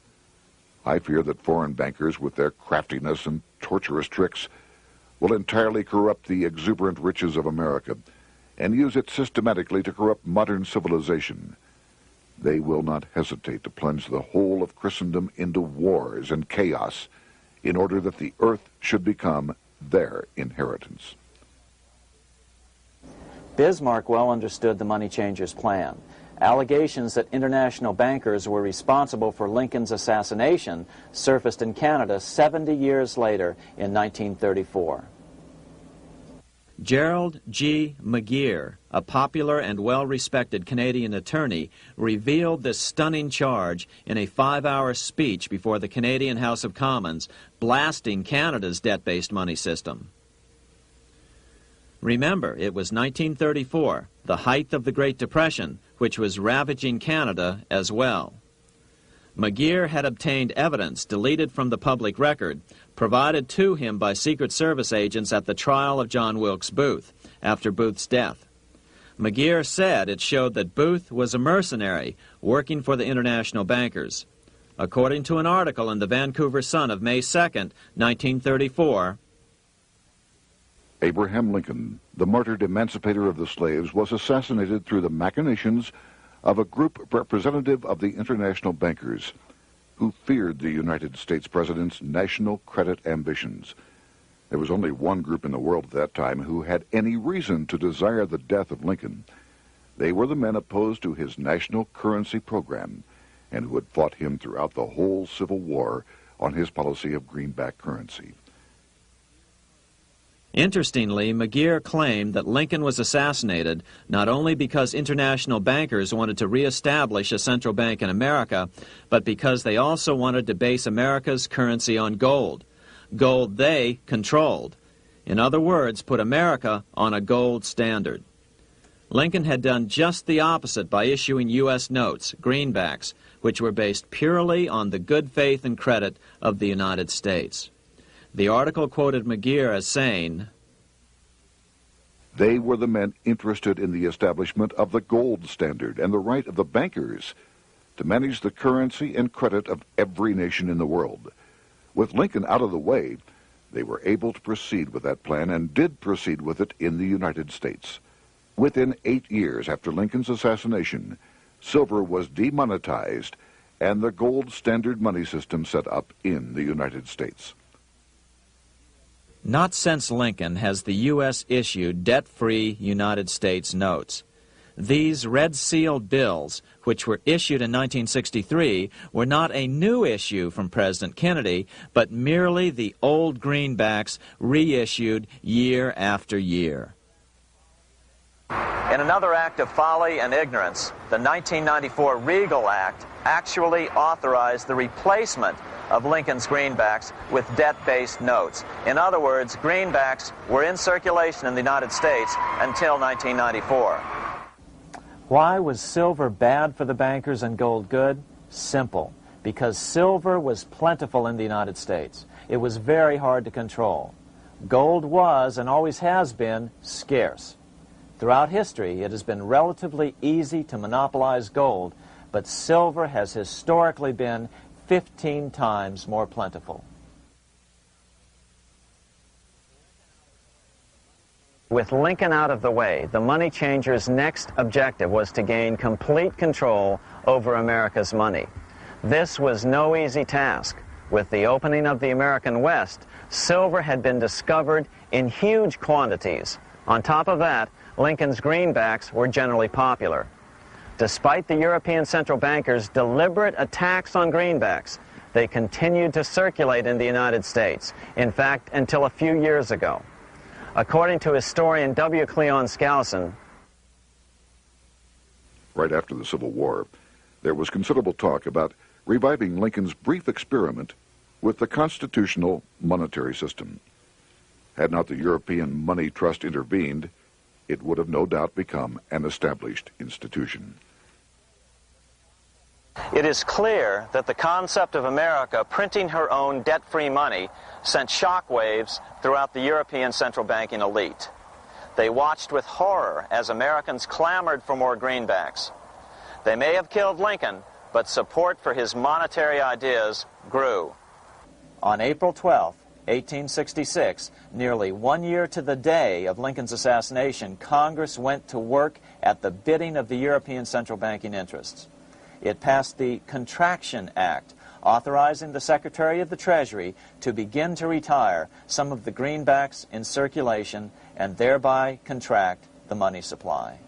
I fear that foreign bankers, with their craftiness and torturous tricks, will entirely corrupt the exuberant riches of America and use it systematically to corrupt modern civilization. They will not hesitate to plunge the whole of Christendom into wars and chaos in order that the earth should become their inheritance. Bismarck well understood the money changers' plan. Allegations that international bankers were responsible for Lincoln's assassination surfaced in Canada 70 years later in 1934. Gerald G. McGeer, a popular and well-respected Canadian attorney, revealed this stunning charge in a 5-hour speech before the Canadian House of Commons, blasting Canada's debt-based money system. Remember, it was 1934, the height of the Great Depression, which was ravaging Canada as well. McGeer had obtained evidence deleted from the public record, provided to him by Secret Service agents at the trial of John Wilkes Booth, after Booth's death. McGeer said it showed that Booth was a mercenary working for the international bankers. According to an article in the Vancouver Sun of May 2nd, 1934, Abraham Lincoln, the martyred emancipator of the slaves, was assassinated through the machinations of a group representative of the international bankers who feared the United States president's national credit ambitions. There was only one group in the world at that time who had any reason to desire the death of Lincoln. They were the men opposed to his national currency program and who had fought him throughout the whole Civil War on his policy of greenback currency. Interestingly, McGeer claimed that Lincoln was assassinated not only because international bankers wanted to reestablish a central bank in America, but because they also wanted to base America's currency on gold. Gold they controlled. In other words, put America on a gold standard. Lincoln had done just the opposite by issuing U.S. notes, greenbacks, which were based purely on the good faith and credit of the United States. The article quoted McGeer as saying, "They were the men interested in the establishment of the gold standard and the right of the bankers to manage the currency and credit of every nation in the world. With Lincoln out of the way, they were able to proceed with that plan and did proceed with it in the United States. Within 8 years after Lincoln's assassination, silver was demonetized and the gold standard money system set up in the United States." Not since Lincoln has the U.S. issued debt-free United States notes. These red-sealed bills, which were issued in 1963, were not a new issue from President Kennedy, but merely the old greenbacks reissued year after year. In another act of folly and ignorance, the 1994 Regal Act actually authorized the replacement of Lincoln's greenbacks with debt-based notes. In other words, greenbacks were in circulation in the United States until 1994. Why was silver bad for the bankers and gold good? Simple. Because silver was plentiful in the United States. It was very hard to control. Gold was, and always has been, scarce. Throughout history, it has been relatively easy to monopolize gold, but silver has historically been 15 times more plentiful. With Lincoln out of the way, the money changers' next objective was to gain complete control over America's money. This was no easy task. With the opening of the American West, silver had been discovered in huge quantities. On top of that, Lincoln's greenbacks were generally popular. Despite the European central bankers' deliberate attacks on greenbacks, they continued to circulate in the United States, in fact, until a few years ago. According to historian W. Cleon Skousen, right after the Civil War, there was considerable talk about reviving Lincoln's brief experiment with the constitutional monetary system. Had not the European Money Trust intervened, it would have no doubt become an established institution. it is clear that the concept of America printing her own debt-free money sent shockwaves throughout the European central banking elite. They watched with horror as Americans clamored for more greenbacks. They may have killed Lincoln, but support for his monetary ideas grew. On April 12, 1866, nearly 1 year to the day of Lincoln's assassination, Congress went to work at the bidding of the European central banking interests. It passed the Contraction Act, authorizing the Secretary of the Treasury to begin to retire some of the greenbacks in circulation and thereby contract the money supply.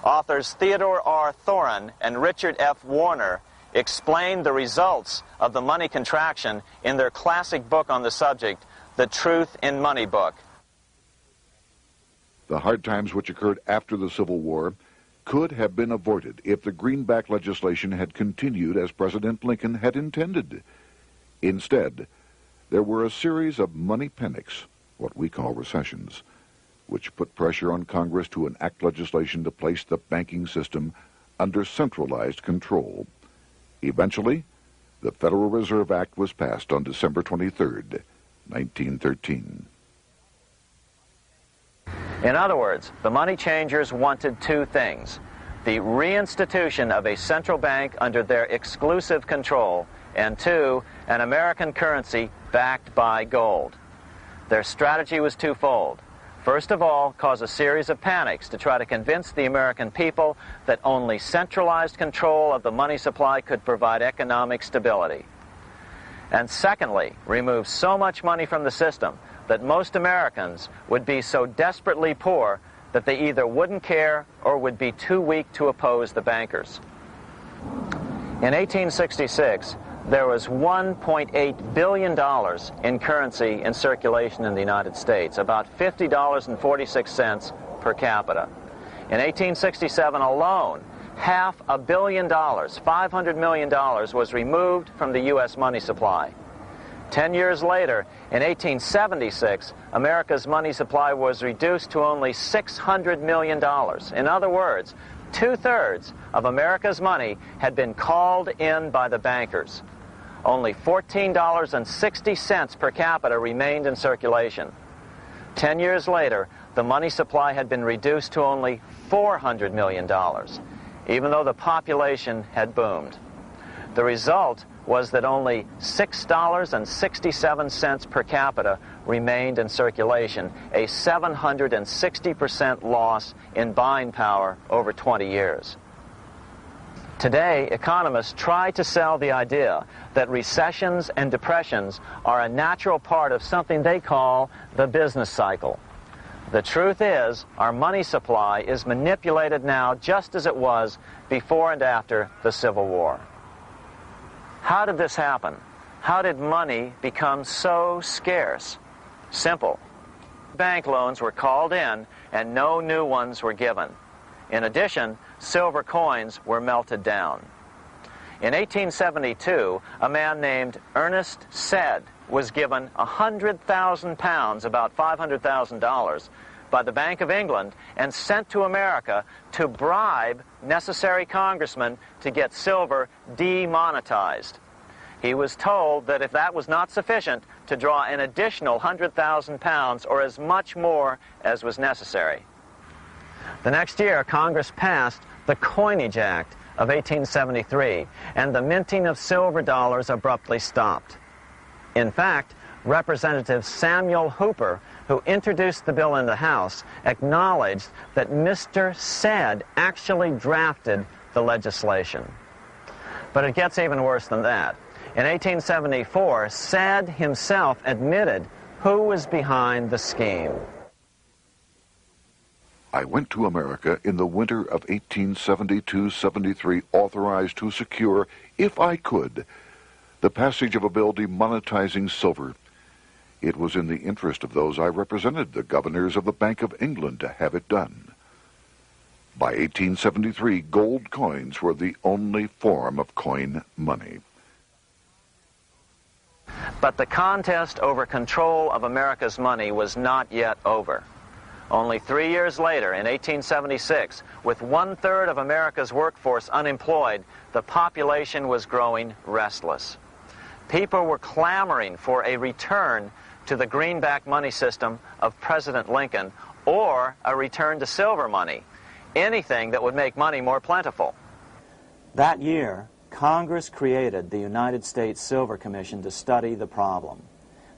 Authors Theodore R. Thorin and Richard F. Warner explained the results of the money contraction in their classic book on the subject, The Truth in Money Book. The hard times which occurred after the Civil War could have been avoided if the greenback legislation had continued as President Lincoln had intended. Instead, there were a series of money panics, what we call recessions, which put pressure on Congress to enact legislation to place the banking system under centralized control. Eventually, the Federal Reserve Act was passed on December 23, 1913. In other words, the money changers wanted two things: the reinstitution of a central bank under their exclusive control, and two, an American currency backed by gold. Their strategy was twofold. First of all, cause a series of panics to try to convince the American people that only centralized control of the money supply could provide economic stability. And secondly, remove so much money from the system that most Americans would be so desperately poor that they either wouldn't care or would be too weak to oppose the bankers. In 1866, there was $1.8 billion in currency in circulation in the United States, about $50.46 per capita. In 1867 alone, $500 million, $500 million, was removed from the U.S. money supply. 10 years later, in 1876, America's money supply was reduced to only $600 million. In other words, 2/3 of America's money had been called in by the bankers. Only $14.60 per capita remained in circulation. 10 years later, the money supply had been reduced to only $400 million, even though the population had boomed. The result was that only $6.67 per capita remained in circulation, a 760% loss in buying power over 20 years. Today, economists try to sell the idea that recessions and depressions are a natural part of something they call the business cycle. The truth is, our money supply is manipulated now just as it was before and after the Civil War. How did this happen? How did money become so scarce? Simple. Bank loans were called in and no new ones were given. In addition, silver coins were melted down. In 1872, a man named Ernest Said was given 100,000 pounds, about $500,000, by the Bank of England and sent to America to bribe necessary congressmen to get silver demonetized. He was told that if that was not sufficient, to draw an additional 100,000 pounds or as much more as was necessary. The next year, Congress passed the Coinage Act of 1873, and the minting of silver dollars abruptly stopped. In fact, Representative Samuel Hooper, who introduced the bill in the House, acknowledged that Mr. Said actually drafted the legislation. But it gets even worse than that. In 1874, Said himself admitted who was behind the scheme. I went to America in the winter of 1872-73, authorized to secure, if I could, the passage of a bill demonetizing silver. It was in the interest of those I represented, the governors of the Bank of England, to have it done. By 1873, gold coins were the only form of coin money. But the contest over control of America's money was not yet over. Only 3 years later, in 1876, with 1/3 of America's workforce unemployed, the population was growing restless. People were clamoring for a return to the greenback money system of President Lincoln or a return to silver money, anything that would make money more plentiful. That year, Congress created the United States Silver Commission to study the problem.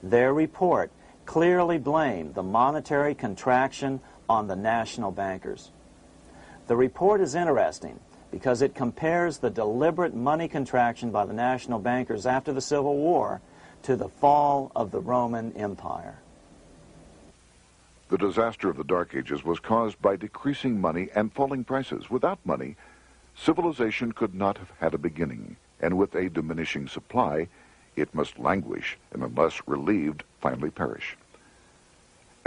Their report clearly blamed the monetary contraction on the national bankers. The report is interesting because it compares the deliberate money contraction by the national bankers after the Civil War to the fall of the Roman Empire. The disaster of the Dark Ages was caused by decreasing money and falling prices. Without money, civilization could not have had a beginning, and with a diminishing supply, it must languish and, unless relieved, finally perish.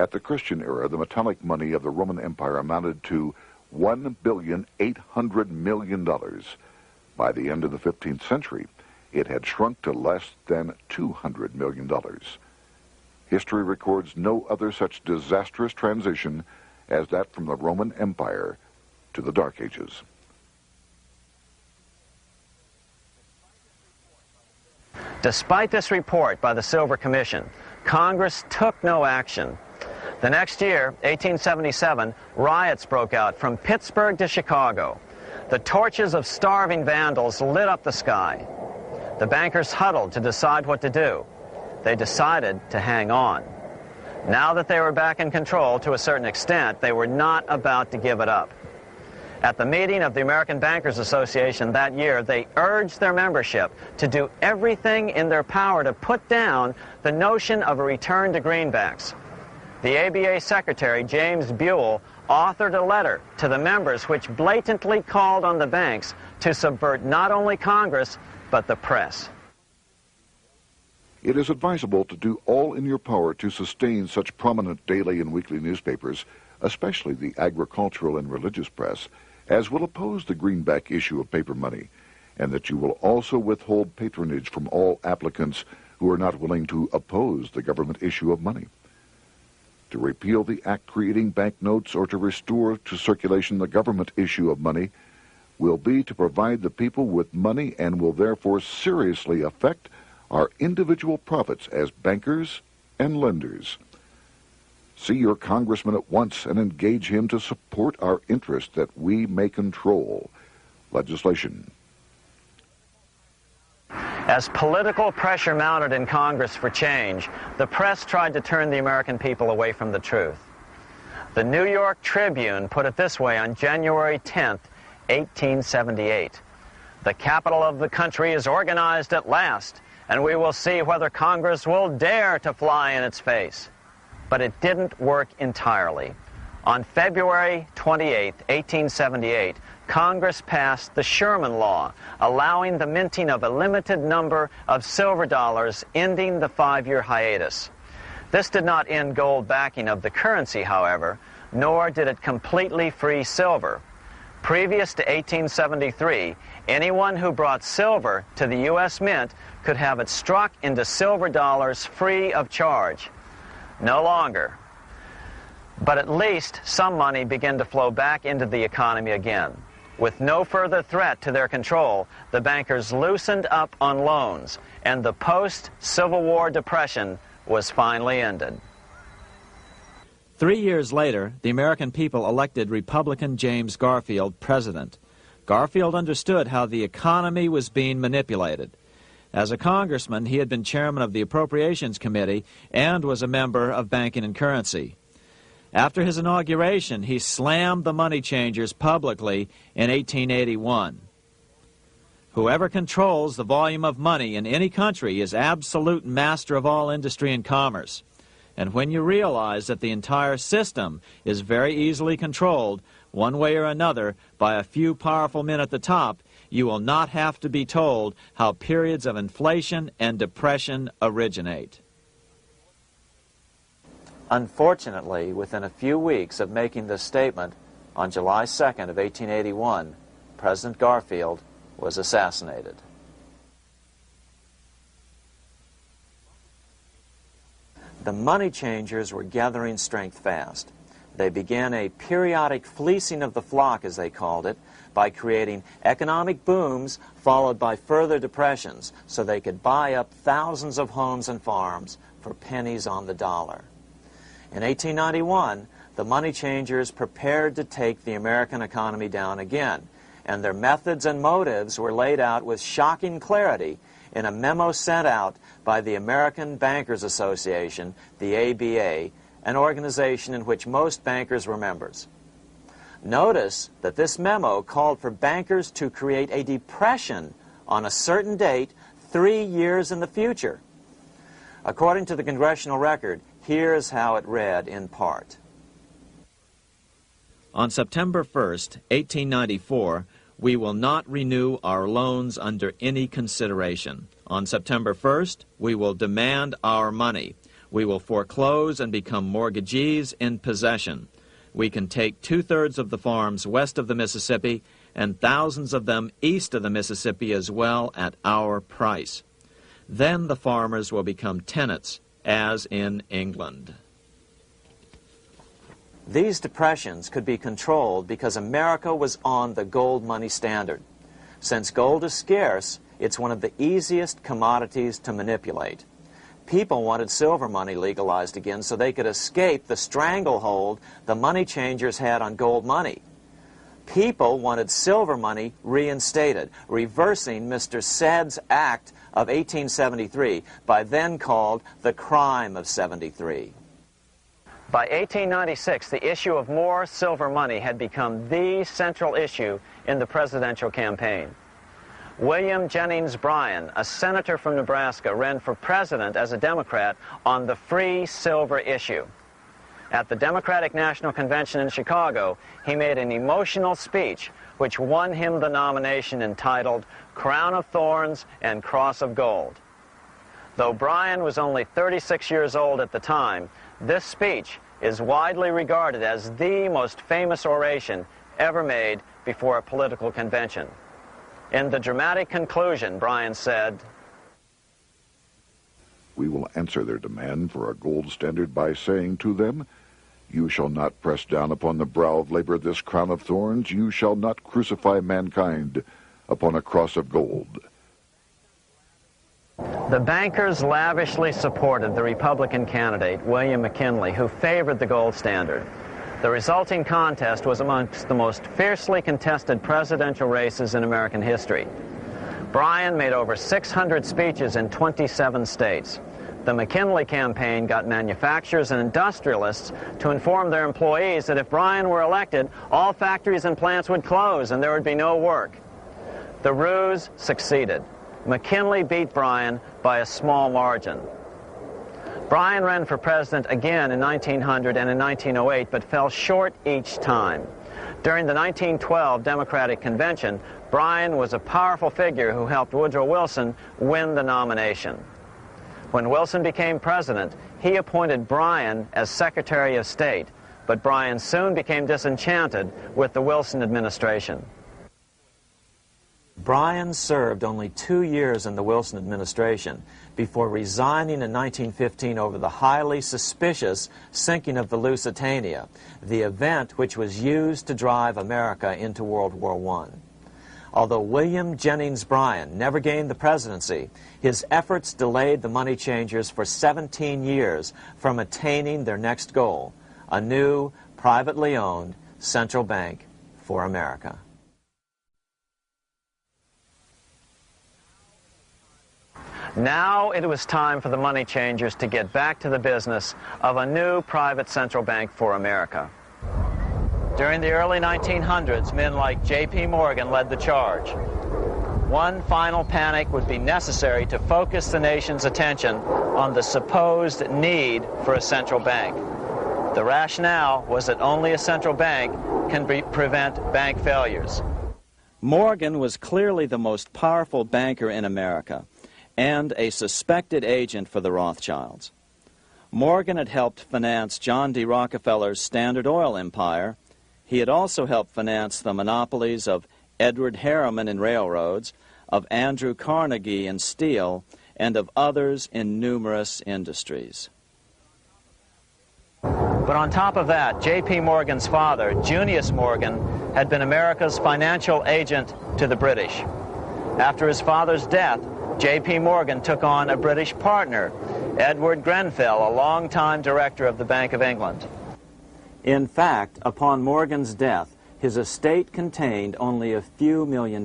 At the Christian era, the metallic money of the Roman Empire amounted to $1,800,000,000. By the end of the 15th century, it had shrunk to less than $200 million. History records no other such disastrous transition as that from the Roman Empire to the Dark Ages. Despite this report by the Silver Commission, Congress took no action. The next year, 1877, riots broke out from Pittsburgh to Chicago. The torches of starving vandals lit up the sky. The bankers huddled to decide what to do. They decided to hang on. Now that they were back in control to a certain extent, they were not about to give it up. At the meeting of the American Bankers Association that year, they urged their membership to do everything in their power to put down the notion of a return to greenbacks. The ABA Secretary, James Buell, authored a letter to the members which blatantly called on the banks to subvert not only Congress, but the press. It is advisable to do all in your power to sustain such prominent daily and weekly newspapers, especially the agricultural and religious press, as will oppose the greenback issue of paper money, and that you will also withhold patronage from all applicants who are not willing to oppose the government issue of money. To repeal the act creating banknotes or to restore to circulation the government issue of money will be to provide the people with money and will therefore seriously affect our individual profits as bankers and lenders. See your congressman at once and engage him to support our interest that we may control legislation. As political pressure mounted in Congress for change, the press tried to turn the American people away from the truth. The New York Tribune put it this way on January 10th, 1878. "The capital of the country is organized at last, and we will see whether Congress will dare to fly in its face." But it didn't work entirely. On February 28, 1878, Congress passed the Sherman Law, allowing the minting of a limited number of silver dollars, ending the 5-year hiatus. This did not end gold backing of the currency, however, nor did it completely free silver. Previous to 1873, anyone who brought silver to the U.S. Mint could have it struck into silver dollars free of charge. No longer. But at least some money began to flow back into the economy again. With no further threat to their control, the bankers loosened up on loans, and the post-Civil War depression was finally ended. 3 years later, the American people elected Republican James Garfield president. Garfield understood how the economy was being manipulated. As a congressman, he had been chairman of the Appropriations Committee and was a member of Banking and Currency. After his inauguration, he slammed the money changers publicly in 1881. Whoever controls the volume of money in any country is absolute master of all industry and commerce. And when you realize that the entire system is very easily controlled, one way or another, by a few powerful men at the top, you will not have to be told how periods of inflation and depression originate. Unfortunately, within a few weeks of making this statement, on July 2nd of 1881, President Garfield was assassinated. The money changers were gathering strength fast. They began a periodic fleecing of the flock, as they called it, by creating economic booms followed by further depressions so they could buy up thousands of homes and farms for pennies on the dollar. In 1891, the money changers prepared to take the American economy down again, and their methods and motives were laid out with shocking clarity in a memo sent out by the American Bankers Association, the ABA, an organization in which most bankers were members. Notice that this memo called for bankers to create a depression on a certain date 3 years in the future. According to the congressional record, here's how it read in part. On September 1st, 1894, we will not renew our loans under any consideration. On September 1st, we will demand our money. We will foreclose and become mortgagees in possession. We can take 2/3 of the farms west of the Mississippi and thousands of them east of the Mississippi as well at our price. Then the farmers will become tenants, as in England. These depressions could be controlled because America was on the gold money standard. Since gold is scarce, it's one of the easiest commodities to manipulate. People wanted silver money legalized again so they could escape the stranglehold the money changers had on gold money. People wanted silver money reinstated, reversing Mr. Said's Act of 1873, by then called the Crime of 73. By 1896, the issue of more silver money had become the central issue in the presidential campaign. William Jennings Bryan, a senator from Nebraska, ran for president as a Democrat on the free silver issue. At the Democratic National Convention in Chicago, he made an emotional speech which won him the nomination entitled Crown of Thorns and Cross of Gold. Though Bryan was only 36 years old at the time, this speech is widely regarded as the most famous oration ever made before a political convention. In the dramatic conclusion, Bryan said, "We will answer their demand for a gold standard by saying to them, you shall not press down upon the brow of labor this crown of thorns. You shall not crucify mankind upon a cross of gold." The bankers lavishly supported the Republican candidate, William McKinley, who favored the gold standard. The resulting contest was amongst the most fiercely contested presidential races in American history. Bryan made over 600 speeches in 27 states. The McKinley campaign got manufacturers and industrialists to inform their employees that if Bryan were elected, all factories and plants would close and there would be no work. The ruse succeeded. McKinley beat Bryan by a small margin. Bryan ran for president again in 1900 and in 1908, but fell short each time. During the 1912 Democratic Convention, Bryan was a powerful figure who helped Woodrow Wilson win the nomination. When Wilson became president, he appointed Bryan as Secretary of State, but Bryan soon became disenchanted with the Wilson administration. Bryan served only 2 years in the Wilson administration before resigning in 1915 over the highly suspicious sinking of the Lusitania, the event which was used to drive America into World War I. Although William Jennings Bryan never gained the presidency, his efforts delayed the money changers for 17 years from attaining their next goal, a new, privately owned central bank for America. Now it was time for the money changers to get back to the business of a new private central bank for America. During the early 1900s, men like J.P. Morgan led the charge. One final panic would be necessary to focus the nation's attention on the supposed need for a central bank. The rationale was that only a central bank can prevent bank failures. Morgan was clearly the most powerful banker in America and a suspected agent for the Rothschilds. Morgan had helped finance John D. Rockefeller's Standard Oil empire. He had also helped finance the monopolies of Edward Harriman in railroads, of Andrew Carnegie in steel, and of others in numerous industries. But on top of that, J.P. Morgan's father, Junius Morgan, had been America's financial agent to the British. After his father's death, J.P. Morgan took on a British partner, Edward Grenfell, a longtime director of the Bank of England. In fact, upon Morgan's death, his estate contained only a few $1 million.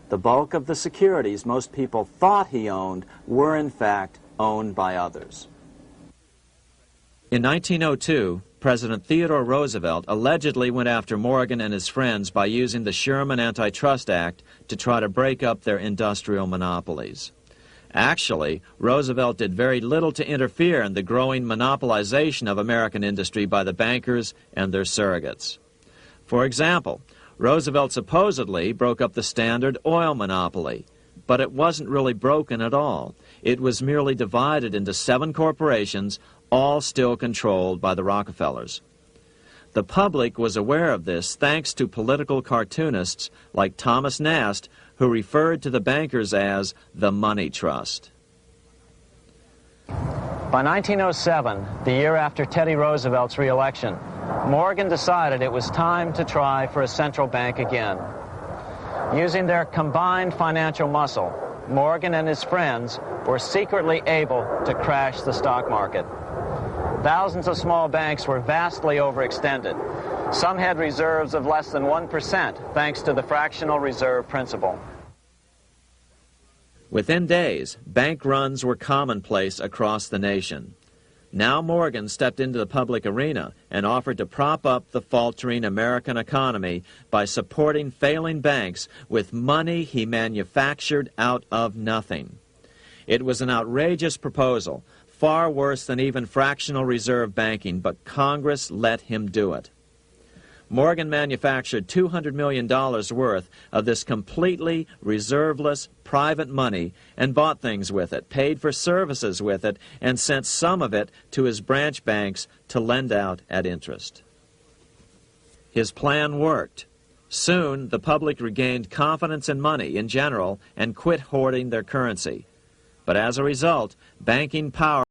The bulk of the securities most people thought he owned were in fact owned by others. In 1902, President Theodore Roosevelt allegedly went after Morgan and his friends by using the Sherman Antitrust Act to try to break up their industrial monopolies. Actually, Roosevelt did very little to interfere in the growing monopolization of American industry by the bankers and their surrogates. For example, Roosevelt supposedly broke up the Standard Oil monopoly, but it wasn't really broken at all. It was merely divided into 7 corporations, all still controlled by the Rockefellers. The public was aware of this thanks to political cartoonists like Thomas Nast, who referred to the bankers as the money trust. By 1907, the year after Teddy Roosevelt's re-election, Morgan decided it was time to try for a central bank again. Using their combined financial muscle, Morgan and his friends were secretly able to crash the stock market. Thousands of small banks were vastly overextended. Some had reserves of less than 1% thanks to the fractional reserve principle. Within days, bank runs were commonplace across the nation. Now Morgan stepped into the public arena and offered to prop up the faltering American economy by supporting failing banks with money he manufactured out of nothing. It was an outrageous proposal, far worse than even fractional reserve banking, but Congress let him do it. Morgan manufactured $200 million worth of this completely reserveless private money and bought things with it, paid for services with it, and sent some of it to his branch banks to lend out at interest. His plan worked. Soon, the public regained confidence in money in general and quit hoarding their currency. But as a result, banking power